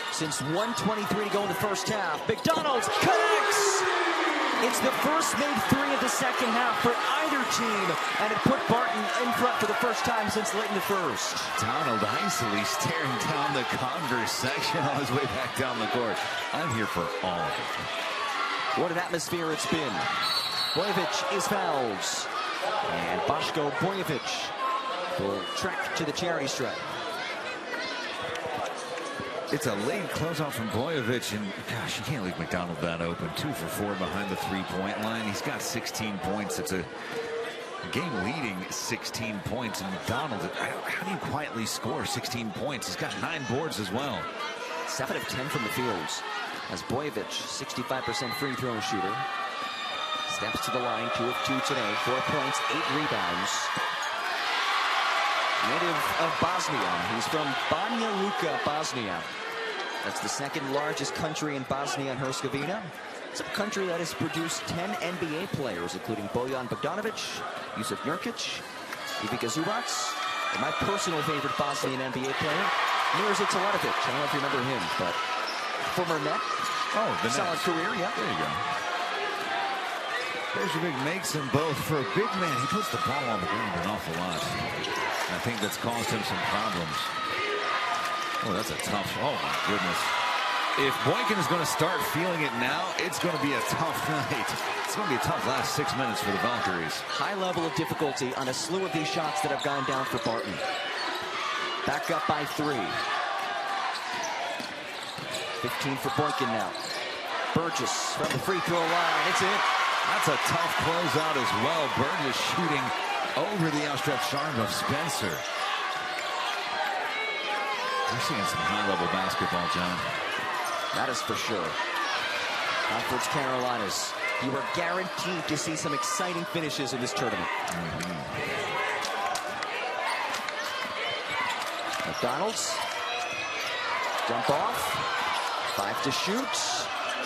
since 1:23 to go in the first half. McDonald's connects! It's the first made three of the second half for either team, and it put Barton in front for the first time since late in the first. Donald icily staring down the Converse section on his way back down the court. I'm here for all of it. What an atmosphere it's been. Boyevich is fouled. And Boško Bojević will trek to the charity stripe. It's a late closeout from Bojević, and gosh, you can't leave McDonald that open. 2 for 4 behind the three-point line. He's got 16 points. It's a game-leading 16 points. And McDonald, how do you quietly score 16 points? He's got 9 boards as well. 7 of 10 from the fields. As Bojević, 65% free throw shooter. Steps to the line, 2 of 2 today, 4 points, 8 rebounds. Native of Bosnia. He's from Banja Luka, Bosnia. That's the second largest country in Bosnia and Herzegovina. It's a country that has produced 10 NBA players, including Bojan Bogdanovic, Jusuf Nurkic, Ivica Zubac, and my personal favorite Bosnian NBA player, Mirza Teletovic. I don't know if you remember him, but former Net. Oh, the solid career, yeah. There you go. There's your big makes them both. For a big man, he puts the ball on the ground an awful lot. I think that's caused him some problems. Oh, that's a tough, oh my goodness. If Boykin is going to start feeling it now, it's going to be a tough night. It's going to be a tough last 6 minutes for the Valkyries. High level of difficulty on a slew of these shots that have gone down for Barton. Back up by 3. 15 for Boykin now. Burgess from the free throw line. It's it. That's a tough closeout as well. Burgess shooting over the outstretched arm of Spencer. We're seeing some high-level basketball, John. That is for sure. Conference Carolinas. You are guaranteed to see some exciting finishes in this tournament. McDonald's. Dump off. 5 to shoot.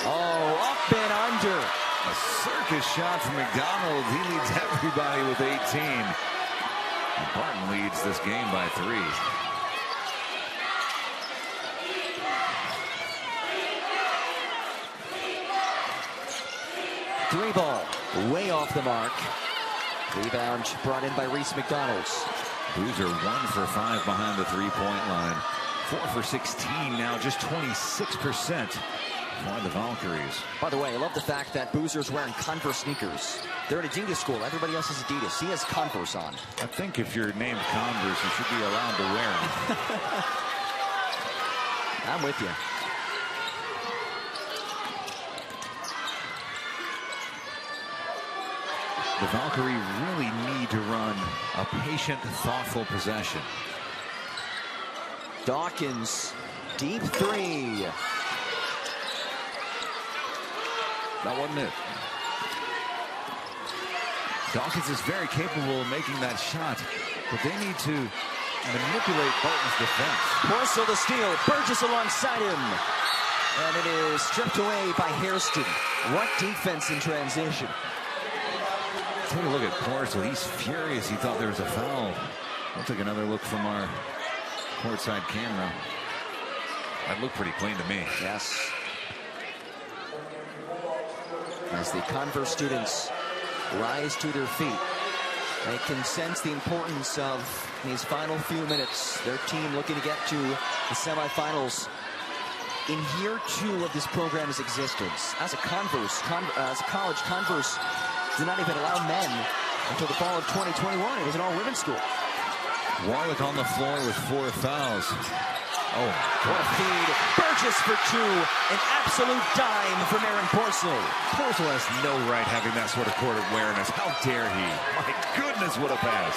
Oh, up and under. A circus shot from McDonald. He leads everybody with 18. And Barton leads this game by 3. Three ball, way off the mark. Rebound brought in by Reese McDonald's. Boozer 1 for 5 behind the three-point line. 4 for 16 now, just 26% for the Valkyries. By the way, I love the fact that Boozer's wearing Converse sneakers. They're at Adidas school. Everybody else is Adidas. He has Converse on. I think if you're named Converse, you should be allowed to wear them. I'm with you. The Valkyrie really need to run a patient, thoughtful possession. Dawkins, deep 3. That wasn't it. Dawkins is very capable of making that shot, but they need to manipulate Barton's defense. Porcel the steal. Burgess alongside him. And it is stripped away by Hairston. What defense in transition. Take a look at Porcel. He's furious. He thought there was a foul. We'll take another look from our courtside camera. That looked pretty clean to me. Yes. As the Converse students rise to their feet, they can sense the importance of these final few minutes. Their team looking to get to the semifinals in year 2 of this program's existence, as a college, Converse did not even allow men until the fall of 2021. It was an all-women's school. Warlick on the floor with 4 fouls. Oh, what a feed. Burgess for 2. An absolute dime from Aaron Porcel. Porcel has no right having that sort of court awareness. How dare he? My goodness, what a pass.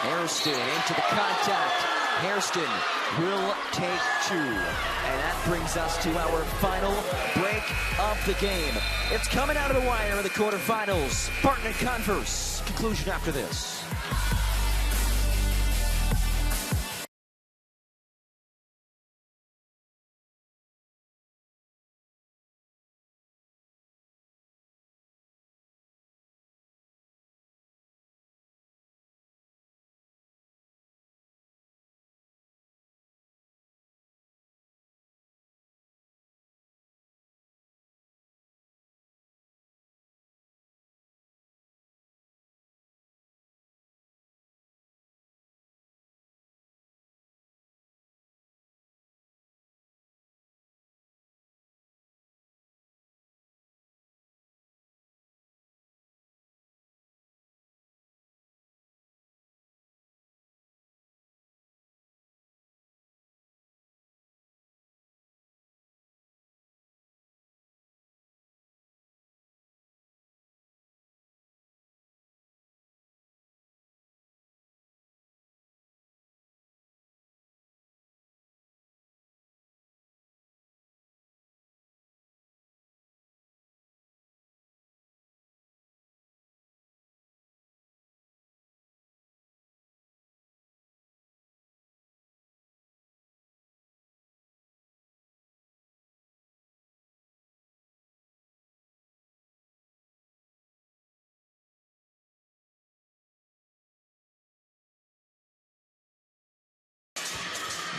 Hairston into the contact. Hairston will take 2. And that brings us to our final break of the game. It's coming out of the wire in the quarterfinals. Barton and Converse. Conclusion after this.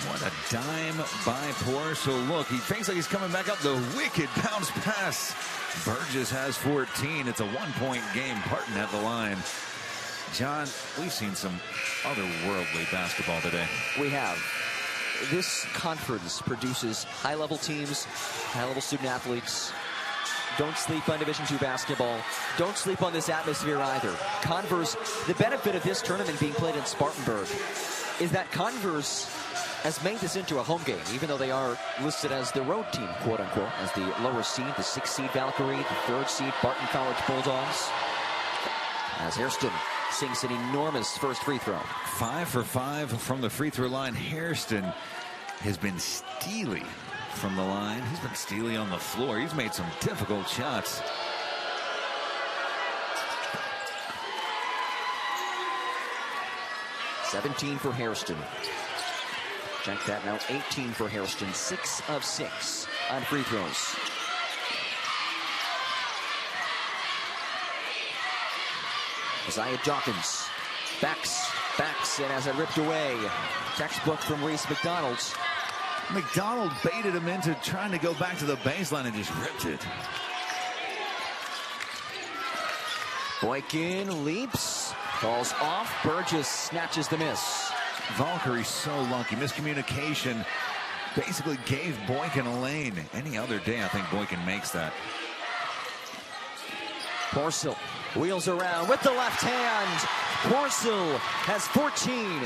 What a dime by Porcel. Look, he thinks like he's coming back up. The wicked bounce pass. Burgess has 14. It's a 1-point game. Barton at the line. John, we've seen some otherworldly basketball today. We have. This conference produces high-level teams, high-level student athletes. Don't sleep on Division II basketball. Don't sleep on this atmosphere either. Converse, the benefit of this tournament being played in Spartanburg is that Converse has made this into a home game, even though they are listed as the road team, quote-unquote, as the lower seed, the 6th seed Valkyrie, the 3rd seed Barton College Bulldogs. As Hairston sinks an enormous first free throw. 5 for 5 from the free throw line. Hairston has been steely from the line. He's been steely on the floor. He's made some difficult shots. $17 for Hairston. Check that now. 18 for Hairston. 6 of 6 on free throws. Isaiah Dawkins backs, and as it ripped away, textbook from Reese McDonald's. McDonald baited him into trying to go back to the baseline and just ripped it. Boykin leaps, falls off. Burgess snatches the miss. Valkyrie so lucky. Miscommunication basically gave Boykin a lane. Any other day, I think Boykin makes that. Porcel wheels around with the left hand. Porcel has 14.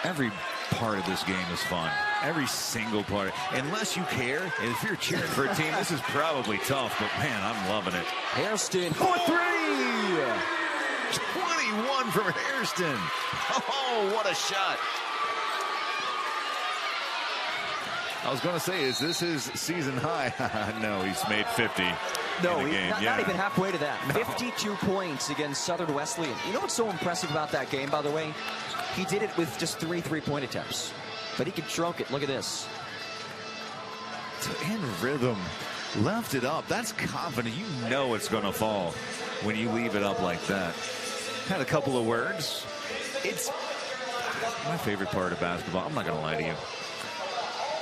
Every part of this game is fun. Every single part. Unless you care, if you're cheering for a team, this is probably tough, but man, I'm loving it. Hairston for 3. 21 from Hairston. Oh, what a shot. I was going to say, is this his season high? No, he's made 50 no, in a game. Not even halfway to that. No. 52 points against Southern Wesleyan. You know what's so impressive about that game, by the way? He did it with just 3 3-point attempts. But he could stroke it. Look at this. In rhythm. Left it up. That's confident. You know it's going to fall when you leave it up like that. Had a couple of words. It's my favorite part of basketball. I'm not going to lie to you.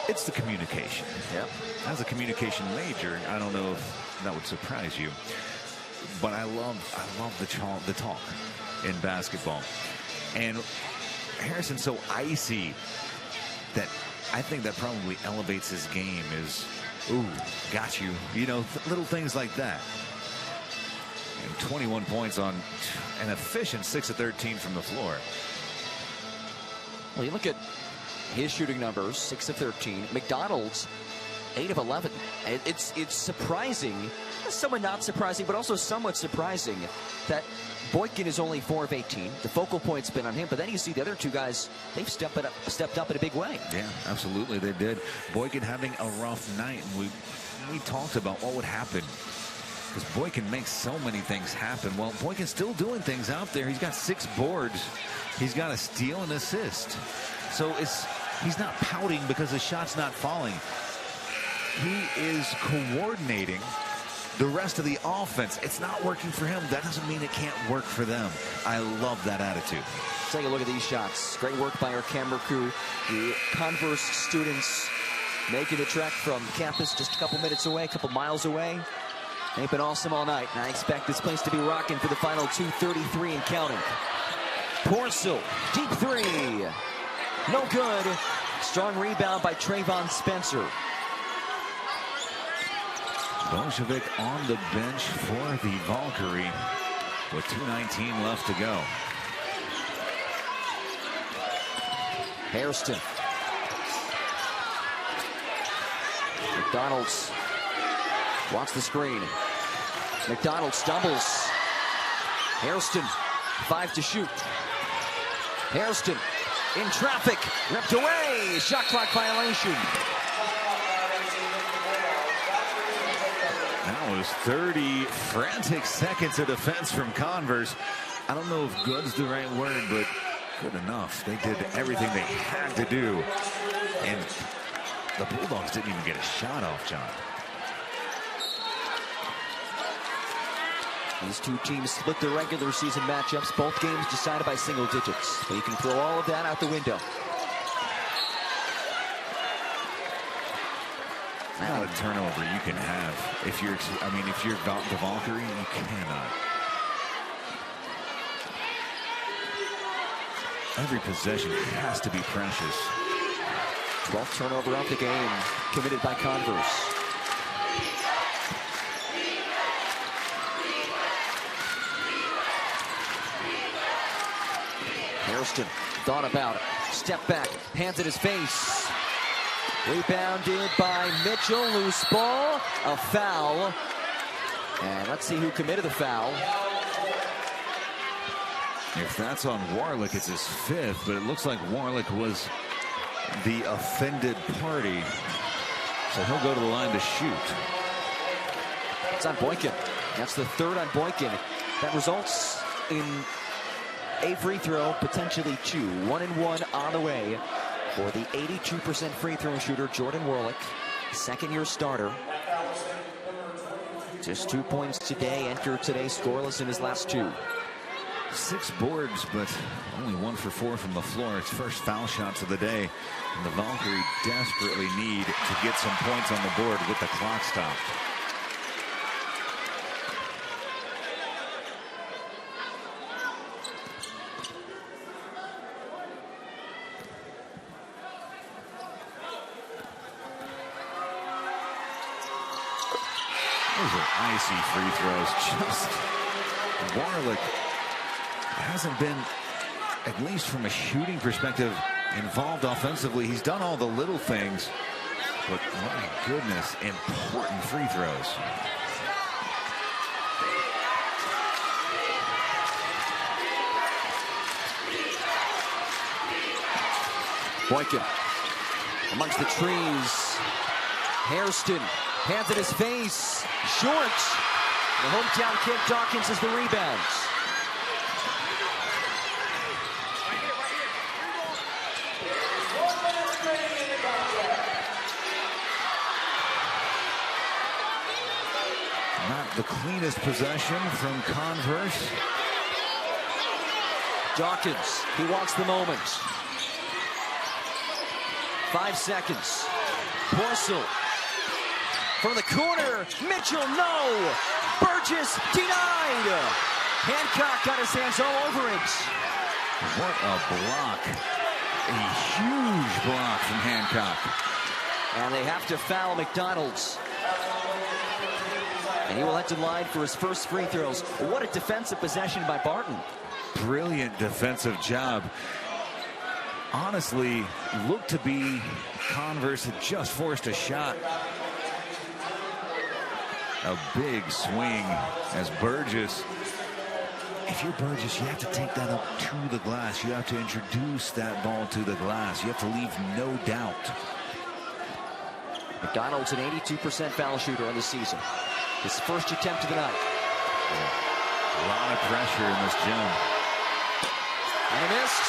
It's the communication. Yep. As a communication major, I don't know if that would surprise you, but I love the talk. in basketball. And Harrison's so icy that I think that probably elevates his game. Is, ooh, got you. You know, little things like that. And 21 points on an efficient 6 of 13 from the floor. Well, you look at his shooting numbers, 6 of 13. McDonald's, 8 of 11. It's surprising, somewhat not surprising, but also somewhat surprising that Boykin is only 4 of 18. The focal point's been on him, but then you see the other two guys, they've stepped up in a big way. Yeah, absolutely, they did. Boykin having a rough night, and we talked about what would happen, because Boykin makes so many things happen. Well, Boykin's still doing things out there. He's got 6 boards. He's got a steal and assist. So he's not pouting because his shot's not falling. He is coordinating the rest of the offense. It's not working for him. That doesn't mean it can't work for them. I love that attitude. Take a look at these shots. Great work by our camera crew. The Converse students making the trek from campus just a couple minutes away, a couple miles away. They've been awesome all night, and I expect this place to be rocking for the final 2:33 and counting. Porcel, deep three. No good. Strong rebound by Trayvon Spencer. Bolshevik on the bench for the Valkyrie with 2:19 left to go. Hairston. McDonald's wants the screen. McDonald stumbles. Hairston, 5 to shoot. Hairston in traffic, ripped away. Shot clock violation. That was 30 frantic seconds of defense from Converse. I don't know if good's the right word, but good enough. They did everything they had to do. And the Bulldogs didn't even get a shot off, John. These two teams split their regular season matchups, both games decided by single digits. But you can throw all of that out the window. Not a turnover you can have if you're, if you're the Valkyrie, you cannot. Every possession has to be precious. 12th turnover of the game committed by Converse. Hairston thought about it. Step back, hands in his face. Rebounded by Mitchell, loose ball, a foul. And let's see who committed the foul. If that's on Warlick, it's his 5th, but it looks like Warlick was the offended party. So he'll go to the line to shoot. It's on Boykin. That's the 3rd on Boykin. That results in a free throw, potentially 2. 1 and 1 on the way for the 82% free throw shooter, Jordan Warlick, second-year starter. Just 2 points today, entered today scoreless in his last 2. 6 boards, but only 1 for 4 from the floor. Its first foul shots of the day. And the Valkyrie desperately need to get some points on the board with the clock stopped. Those are icy free throws. Just Warlick hasn't been, at least from a shooting perspective, involved offensively. He's done all the little things, but my goodness, important free throws. Boykin amongst the trees. Hairston, hands in his face, short. The hometown kid Dawkins is the rebounds. Not the cleanest possession from Converse. Dawkins, he wants the moment. 5 seconds. Porcel from the corner. Mitchell, no. Burgess denied. Hancock got his hands all over it. What a block. A huge block from Hancock. And they have to foul McDonald's. And he will head to line for his first free throws. What a defensive possession by Barton. Brilliant defensive job. Honestly, looked to be Converse had just forced a shot. A big swing as Burgess. If you're Burgess, you have to take that up to the glass. You have to introduce that ball to the glass. You have to leave no doubt. McDonald's an 82% foul shooter on the season. His first attempt of the night. A lot of pressure in this gym. And he missed.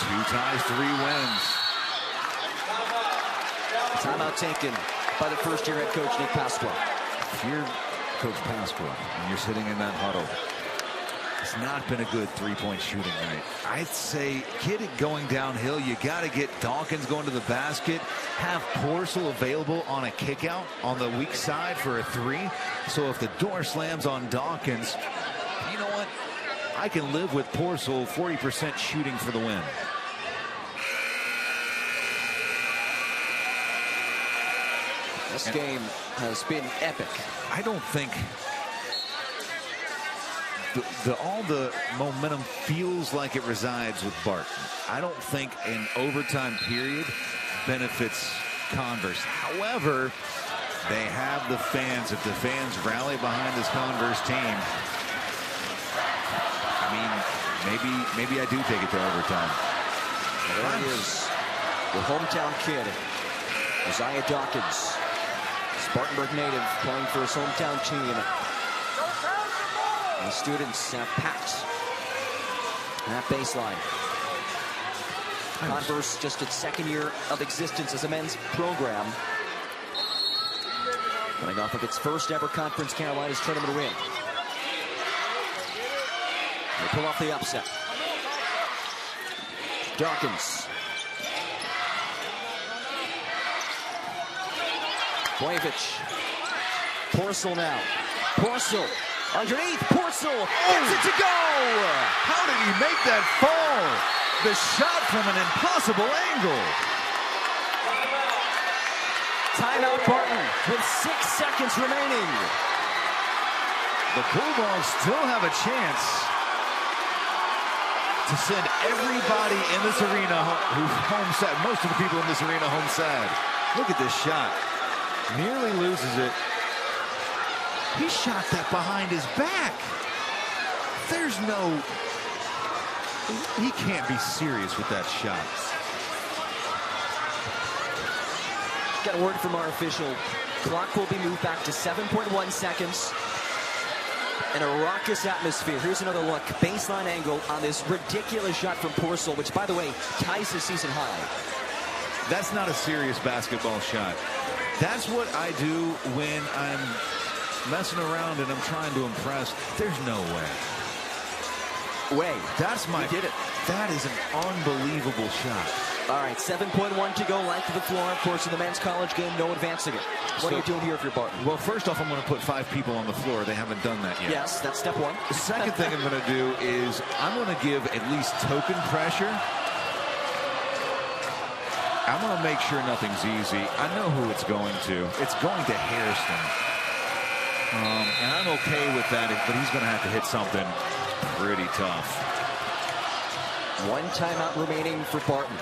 2 ties, 3 wins. Timeout taken by the first-year head coach, Nick Pasqua. If you're Coach Pasqua and you're sitting in that huddle, it's not been a good 3-point shooting night. I'd say get it going downhill. You got to get Dawkins going to the basket. Have Porcel available on a kick out on the weak side for a 3. So if the door slams on Dawkins, you know what? I can live with Porcel 40% shooting for the win. This game has been epic. I don't think all the momentum feels like it resides with Barton. I don't think an overtime period benefits Converse. However, they have the fans. If the fans rally behind this Converse team, I mean, maybe I do take it to overtime. There he is, the hometown kid, Isaiah Dawkins. Spartanburg native playing for his hometown team. The students have packed that baseline. Converse just its second year of existence as a men's program. Coming off of its first ever Conference Carolinas tournament win. They pull off the upset. Dawkins. Boyevich. Porcel now. Porcel. Underneath. Porcel. Gets it to go. How did he make that fall? The shot from an impossible angle. Timeout Barton with 6 seconds remaining. The Bulldogs still have a chance to send everybody in this arena who's home sad. Most of the people in this arena home sad. Look at this shot. Nearly loses it. He shot that behind his back. There's no... He can't be serious with that shot. Got a word from our official. Clock will be moved back to 7.1 seconds. And a raucous atmosphere. Here's another look. Baseline angle on this ridiculous shot from Porcel, which, by the way, ties his season high. That's not a serious basketball shot. That's what I do when I'm messing around and I'm trying to impress. There's no way. That's my... He did it. That is an unbelievable shot. All right, 7.1 to go. Length of the floor. Of course, in the men's college game, no advancing it. What are you doing here if you're Barton? Well, first off, I'm going to put 5 people on the floor. They haven't done that yet. Yes, that's step 1. The second thing I'm going to do is I'm going to give at least token pressure. I'm going to make sure nothing's easy. I know who it's going to. It's going to Hairston. And I'm okay with that, but he's going to have to hit something pretty tough. 1 timeout remaining for Barton.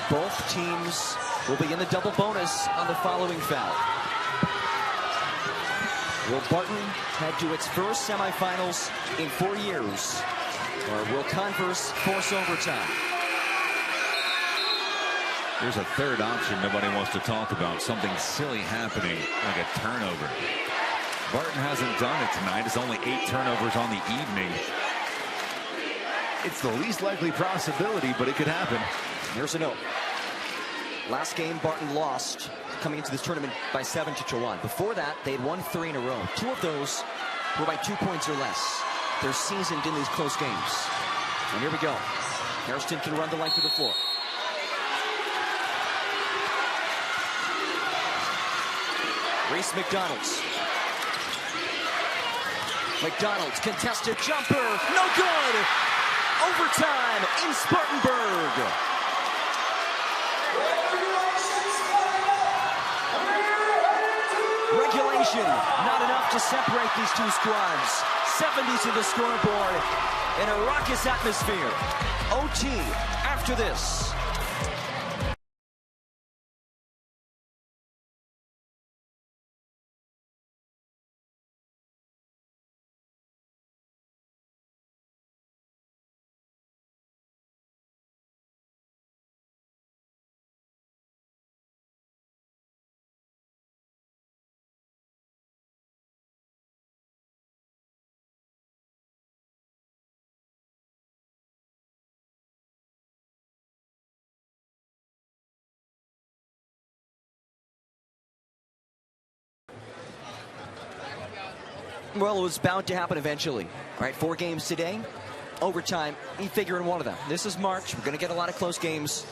Both teams will be in the double bonus on the following foul. Will Barton head to its first semifinals in 4 years? Or will Converse force overtime? There's a third option nobody wants to talk about. Something silly happening, like a turnover. Barton hasn't done it tonight. It's only 8 turnovers on the evening. It's the least likely possibility, but it could happen. Here's a note. Last game, Barton lost coming into this tournament by 7-1. Before that, they had won 3 in a row. 2 of those were by 2 points or less. They're seasoned in these close games. And here we go. Hairston can run the length of the floor. Reese McDonald's. McDonald's contested jumper, no good. Overtime in Spartanburg. Regulation, not enough to separate these two squads. 70 to the scoreboard in a raucous atmosphere. OT after this. Well, it was bound to happen eventually. All right, 4 games today. Overtime, you figure in one of them. This is March. We're going to get a lot of close games.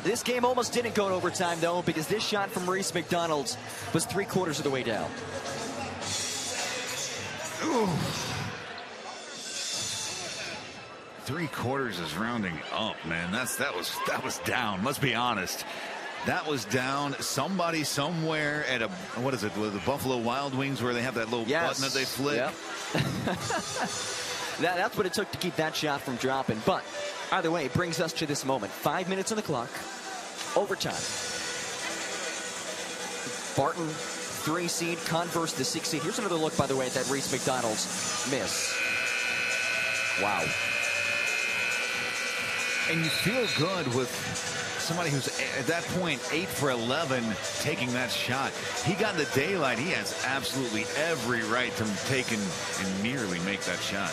This game almost didn't go to overtime, though, because this shot from Maurice McDonald was 3/4 of the way down. Ooh. 3/4 is rounding up, man. That was down. Let's be honest. That was down. Somebody somewhere at what is it, the Buffalo Wild Wings, where they have that little button that they flick? Yep. That's what it took to keep that shot from dropping. But either way, it brings us to this moment. 5 minutes on the clock. Overtime. Barton, 3 seed. Converse, the 6 seed. Here's another look, by the way, at that Reese McDonald's miss. Wow. And you feel good with somebody who's at that point 8 for 11 taking that shot. He got in the daylight. He has absolutely every right to take and nearly make that shot.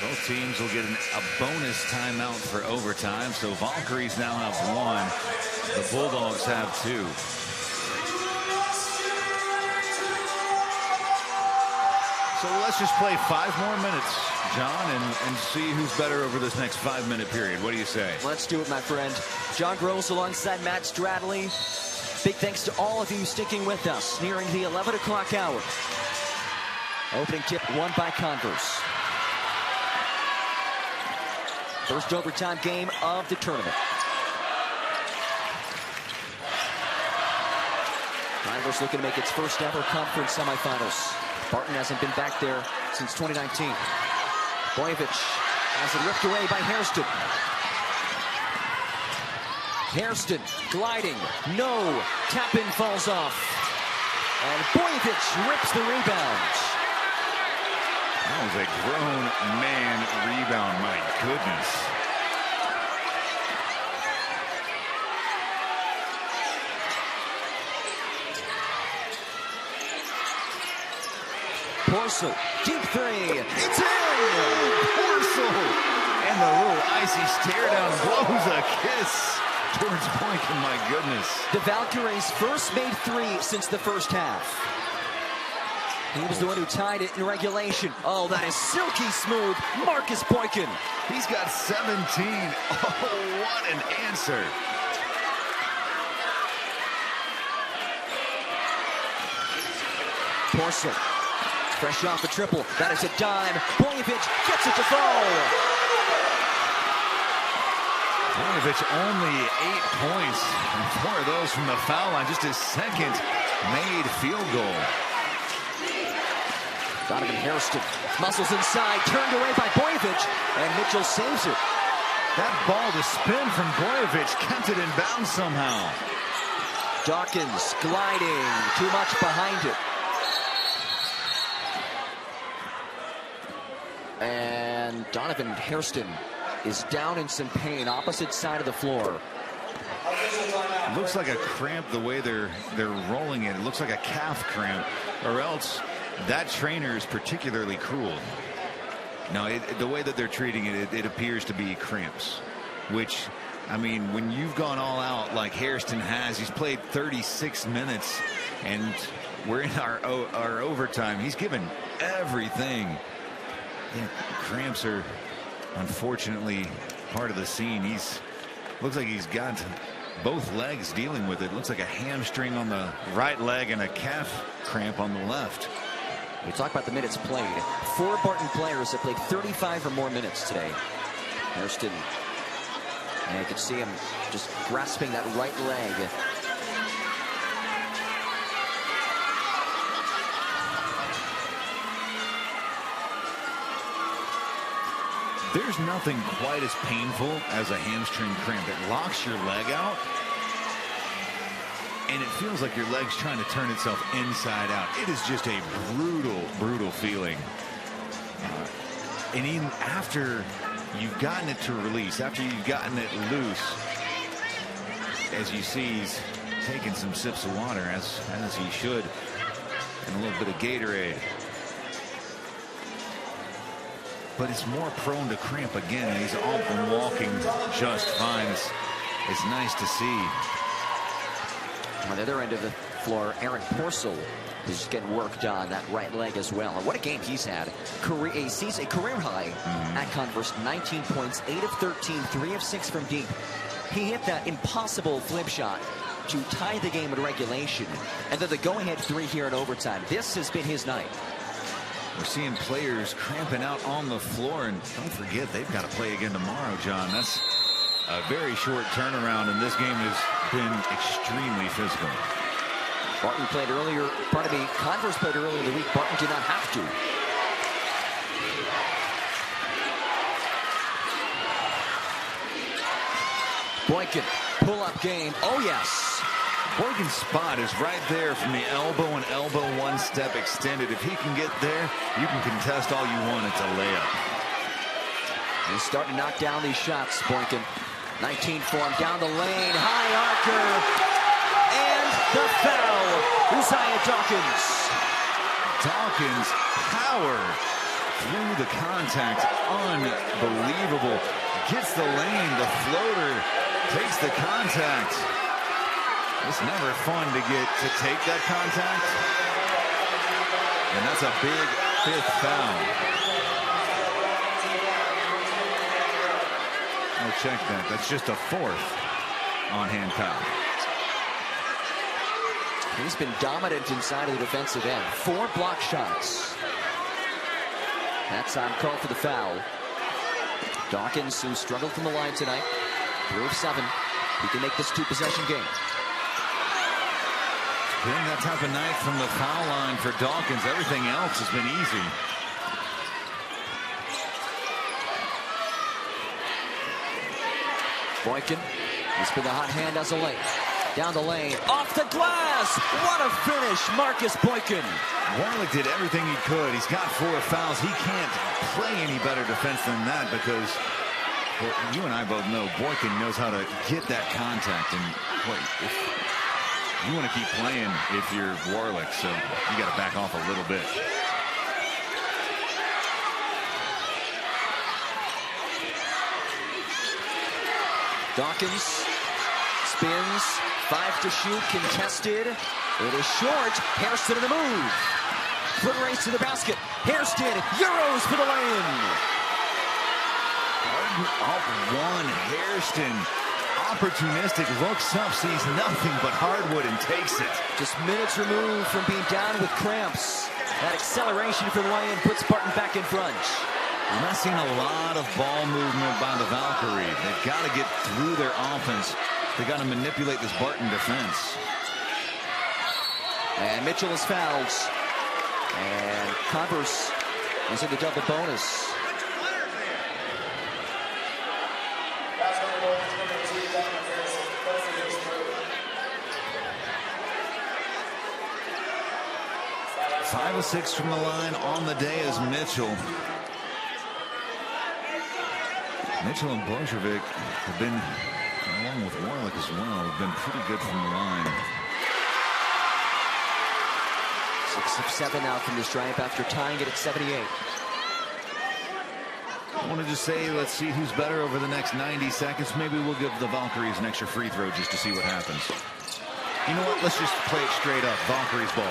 Both teams will get a bonus timeout for overtime. So Valkyries now have 1. The Bulldogs have 2. So let's just play 5 more minutes, John, and see who's better over this next 5-minute period. What do you say? Let's do it, my friend. John Gross alongside Matt Stradley. Big thanks to all of you sticking with us. Nearing the 11 o'clock hour. Opening tip won by Converse. First overtime game of the tournament. Converse looking to make its first ever conference semifinals. Barton hasn't been back there since 2019. Boyevich has it ripped away by Hairston. Hairston gliding. No. Tap-in falls off. And Boyevich rips the rebound. That was a grown man rebound. My goodness. Porcel, deep 3. It's in! Porcel! And the little icy stare down blows a kiss towards Boykin. My goodness. The Valkyries first made 3 since the first half. He was the one who tied it in regulation. Oh, that is silky smooth. Marcus Boykin. He's got 17. Oh, what an answer. Porcel. Fresh off a triple. That is a dime. Boyevich gets it to fall. Boyevich only 8 points. And 4 of those from the foul line. Just his second made field goal. Donovan Hairston. Muscles inside. Turned away by Boyevich. And Mitchell saves it. That ball to spin from Boyevich kept it in bounds somehow. Dawkins gliding. Too much behind it. And Donovan Hairston is down in some pain, opposite side of the floor. It looks like a cramp the way they're rolling it. It looks like a calf cramp, or else that trainer is particularly cruel. No, the way that they're treating it, it appears to be cramps, which, I mean, when you've gone all out like Hairston has, he's played 36 minutes, and we're in our overtime. He's given everything. Yeah, cramps are unfortunately part of the scene. Looks like he's got both legs dealing with it. Looks like a hamstring on the right leg and a calf cramp on the left. We talk about the minutes played. 4 Barton players have played 35 or more minutes today. Hairston, and you can see him just grasping that right leg. There's nothing quite as painful as a hamstring cramp. It locks your leg out, and it feels like your leg's trying to turn itself inside out. It is just a brutal, brutal feeling. And even after you've gotten it to release, after you've gotten it loose, as you see, he's taking some sips of water, as he should, and a little bit of Gatorade. But he's more prone to cramp again, and he's all been walking just fine. It's nice to see. On the other end of the floor, Aaron Porcel is getting worked on that right leg as well. And what a game he's had. A career high at Converse, 19 points, 8 of 13, 3 of 6 from deep. He hit that impossible flip shot to tie the game in regulation, and then the go-ahead 3 here in overtime. This has been his night. We're seeing players cramping out on the floor, and don't forget, they've got to play again tomorrow, John. That's a very short turnaround, and this game has been extremely physical. Barton played earlier, Converse played earlier in the week. Barton did not have to. Boykin, pull-up game. Oh, yes. Boykin's spot is right there from the elbow, and elbow one step extended. If he can get there, you can contest all you want. It's a layup. He's starting to knock down these shots, Boykin. 19 for him, down the lane, high archer, and the foul. Uzziah Dawkins. Dawkins power through the contact. Unbelievable. Gets the lane, the floater takes the contact. It's never fun to take that contact. And that's a big 5th foul. Oh, check that. That's just a 4th on-hand foul. He's been dominant inside of the defensive end. 4 block shots. That's on call for the foul. Dawkins, who struggled from the line tonight, 3 of 7. He can make this 2-possession game. Getting that type of night from the foul line for Dawkins. Everything else has been easy. Boykin, he's been the hot hand as of late. Down the lane, off the glass. What a finish, Marcus Boykin. Warlick did everything he could. He's got 4 fouls. He can't play any better defense than that because, well, you and I both know Boykin knows how to get that contact. And boy, if you want to keep playing if you're Warlick, so you got to back off a little bit. Dawkins spins, 5 to shoot, contested. It is short. Hairston in the move. Foot race to the basket. Hairston, Euros for the lane. Up one, Hairston. Opportunistic, looks up, sees nothing but hardwood and takes it. Just minutes removed from being down with cramps. That acceleration for the lane puts Barton back in front. I'm not seeing a lot of ball movement by the Valkyrie. They've got to get through their offense. They've got to manipulate this Barton defense. And Mitchell is fouled. And Converse is in the double bonus. Five of 6 from the line on the day is Mitchell. Mitchell and Bojovic have been, along with Warlick as well, have been pretty good from the line. 6 of 7 now from the stripe after tying it at 78. I want to just say, let's see who's better over the next 90 seconds. Maybe we'll give the Valkyries an extra free throw just to see what happens. You know what? Let's just play it straight up. Valkyries ball.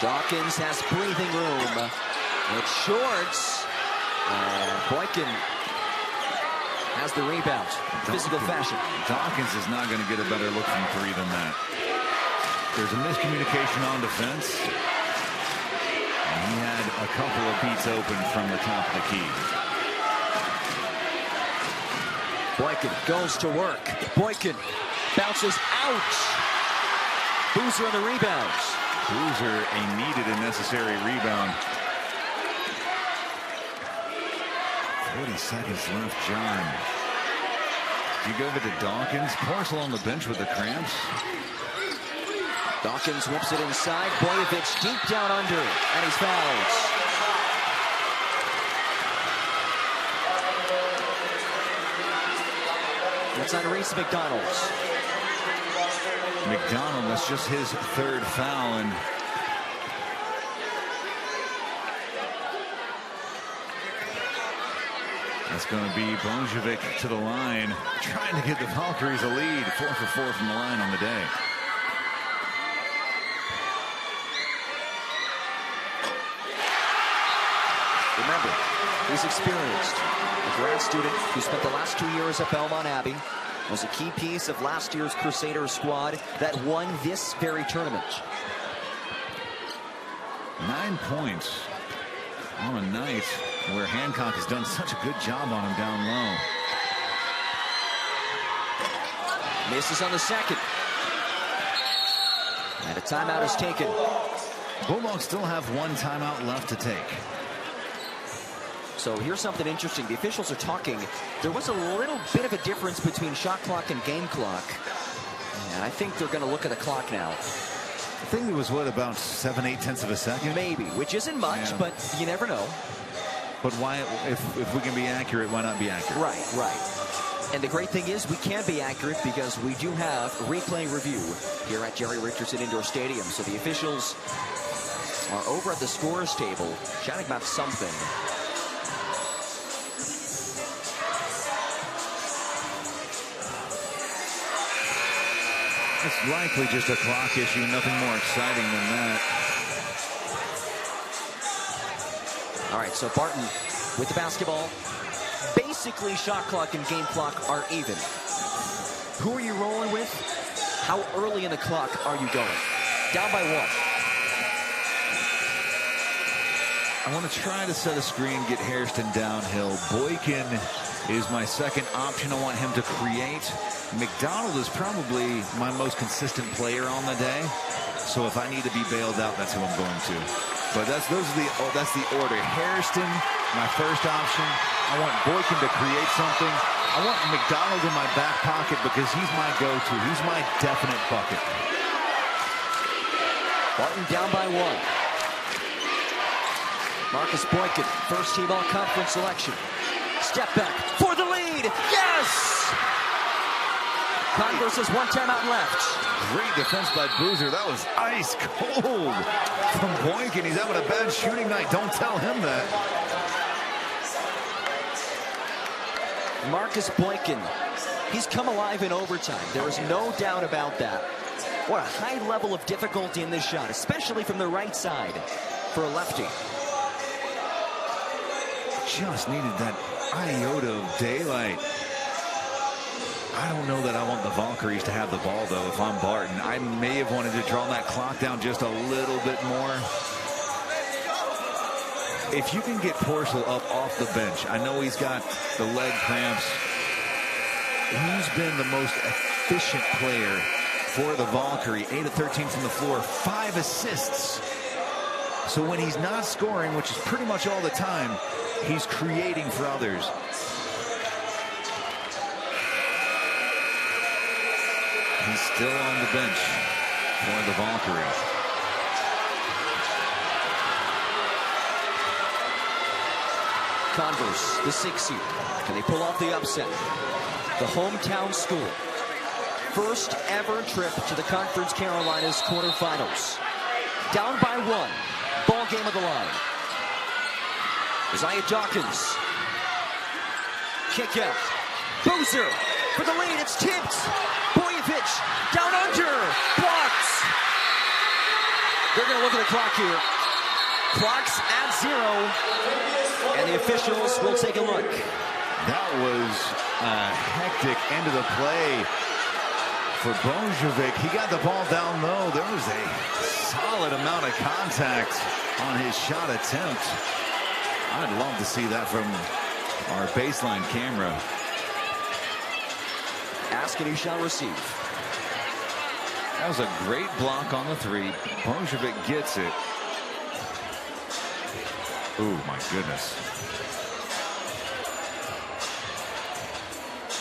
Dawkins has breathing room. It's Shorts. And Boykin has the rebound. Physical fashion. Dawkins is not going to get a better look from three than that. There's a miscommunication on defense. And he had a couple of beats open from the top of the key. Boykin goes to work. Boykin bounces out. Boozer on the rebounds. Boozer, a needed and necessary rebound. 40 seconds left, John. Do you go over to Dawkins? Porcel on the bench with the cramps. Dawkins whips it inside. Boyevich deep down under. And he's fouled. That's on Reese McDonald. McDonald, that's just his third foul. And that's going to be Bonjevic to the line, trying to get the Valkyries a lead. 4 for 4 from the line on the day. Remember, he's experienced. A grad student who spent the last 2 years at Belmont Abbey, was a key piece of last year's Crusaders squad that won this very tournament. 9 points on a night where Hancock has done such a good job on him down low. Misses on the second. And a timeout is taken. Bulldogs still have one timeout left to take. So here's something interesting. The officials are talking. There was a little bit of a difference between shot clock and game clock. And I think they're going to look at the clock now. I think it was, what, about 7/8 of a second? Maybe, which isn't much, but you never know. But why, if we can be accurate, why not be accurate? Right, right. And the great thing is we can be accurate because we do have replay review here at Jerry Richardson Indoor Stadium. So the officials are over at the scores table chatting about something. It's likely just a clock issue, nothing more exciting than that. All right, so Barton with the basketball. Basically, shot clock and game clock are even. Who are you rolling with? How early in the clock are you going? Down by what? I want to try to set a screen, get Hairston downhill. Boykin is my second option. I want him to create. McDonald is probably my most consistent player on the day. So if I need to be bailed out, that's who I'm going to. But that's the order. Hairston, my first option. I want Boykin to create something. I want McDonald in my back pocket because he's my go-to. He's my definite bucket. Barton down by 1. Marcus Boykin, first team all-conference selection. Step back for the lead. Yes! Converse has one timeout left. Great defense by Boozer. That was ice cold from Boykin. He's having a bad shooting night. Don't tell him that. Marcus Boykin, he's come alive in overtime. There is no doubt about that. What a high level of difficulty in this shot, especially from the right side for a lefty. Just needed that iota of daylight. I don't know that I want the Valkyries to have the ball, though, if I'm Barton. I may have wanted to draw that clock down just a little bit more. If you can get Porcel up off the bench, I know he's got the leg cramps. He's been the most efficient player for the Valkyrie. 8 of 13 from the floor, 5 assists. So when he's not scoring, which is pretty much all the time, he's creating for others. He's still on the bench for the Valkyrie. Converse, the 6 seed. Can they pull off the upset? The hometown school. First ever trip to the Conference Carolinas quarterfinals. Down by 1. Ball game of the line. Isaiah Dawkins. Kick out. Boozer for the lead. It's tipped. Boyevich down under. Blocked. They're going to look at the clock here. Clock's at 0, and the officials will take a look. That was a hectic end of the play for Bojovic. He got the ball down low. There was a solid amount of contact on his shot attempt. I'd love to see that from our baseline camera. Ask and he shall receive. That was a great block on the 3. Bojovic gets it. Oh my goodness.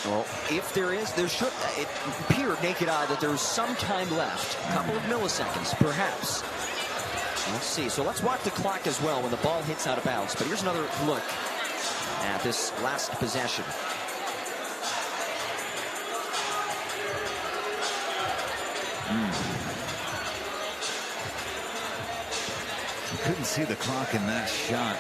Well, if there should, it appeared naked eye that there's some time left. A couple of milliseconds, perhaps. Let's see. So let's watch the clock as well when the ball hits out of bounds. But here's another look at this last possession. Couldn't see the clock in that shot.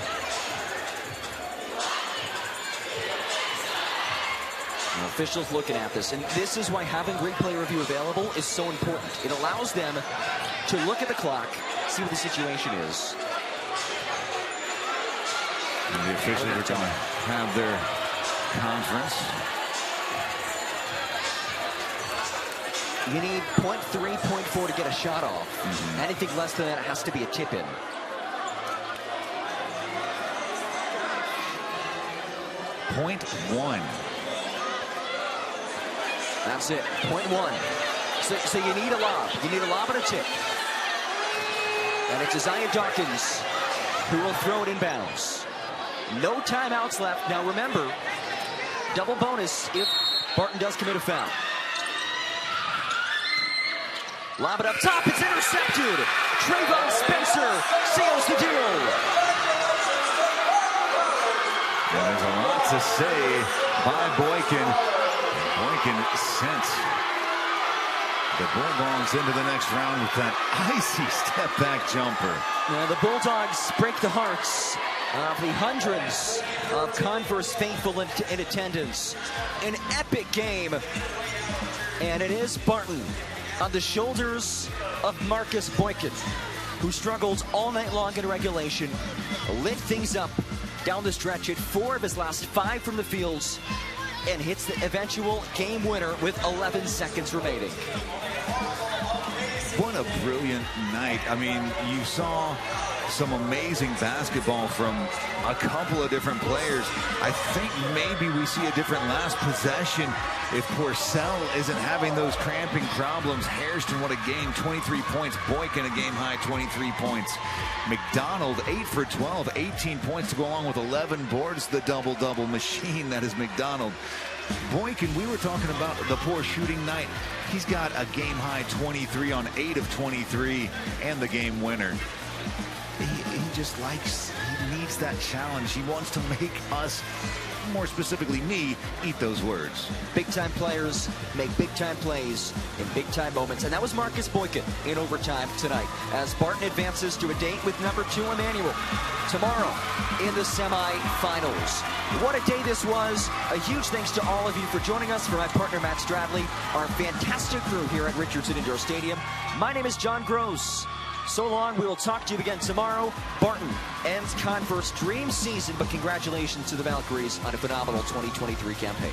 And officials looking at this, and this is why having replay review available is so important. It allows them to look at the clock, see what the situation is. And the officials are going to have their conference. You need 0.3, 0.4 to get a shot off. Anything less than that has to be a tip-in. .1. That's it. 0.1. So you need a lob. You need a lob and a tip. And it's Isaiah Dawkins who will throw it inbounds. No timeouts left. Now remember, double bonus if Barton does commit a foul. Lob it up top. It's intercepted. Trayvon Spencer seals the deal. Yeah, there's a lot to say by Boykin. Boykin sent the Bulldogs into the next round with that icy step-back jumper. Now the Bulldogs break the hearts of the hundreds of Converse faithful in attendance. An epic game. And it is Barton on the shoulders of Marcus Boykin, who struggled all night long in regulation, lit things up down the stretch at 4 of his last 5 from the fields, and hits the eventual game winner with 11 seconds remaining. What a brilliant night. I mean, you saw some amazing basketball from a couple of different players. I think maybe we see a different last possession if Porcel isn't having those cramping problems. Hairston, what a game. 23 points. Boykin, a game-high 23 points. McDonald, 8 for 12. 18 points to go along with 11 boards. The double-double machine that is McDonald. Boykin, we were talking about the poor shooting night. He's got a game-high 23 on 8 of 23 and the game winner. He just likes, he needs that challenge. He wants to make us, more specifically me, eat those words. Big-time players make big-time plays in big-time moments. And that was Marcus Boykin in overtime tonight as Barton advances to a date with number 2 Emmanuel tomorrow in the semifinals. What a day this was. A huge thanks to all of you for joining us. For my partner, Matt Stradley, our fantastic crew here at Richardson Indoor Stadium. My name is John Gross. So long. We will talk to you again tomorrow. Barton ends Converse dream season, but congratulations to the Valkyries on a phenomenal 2023 campaign.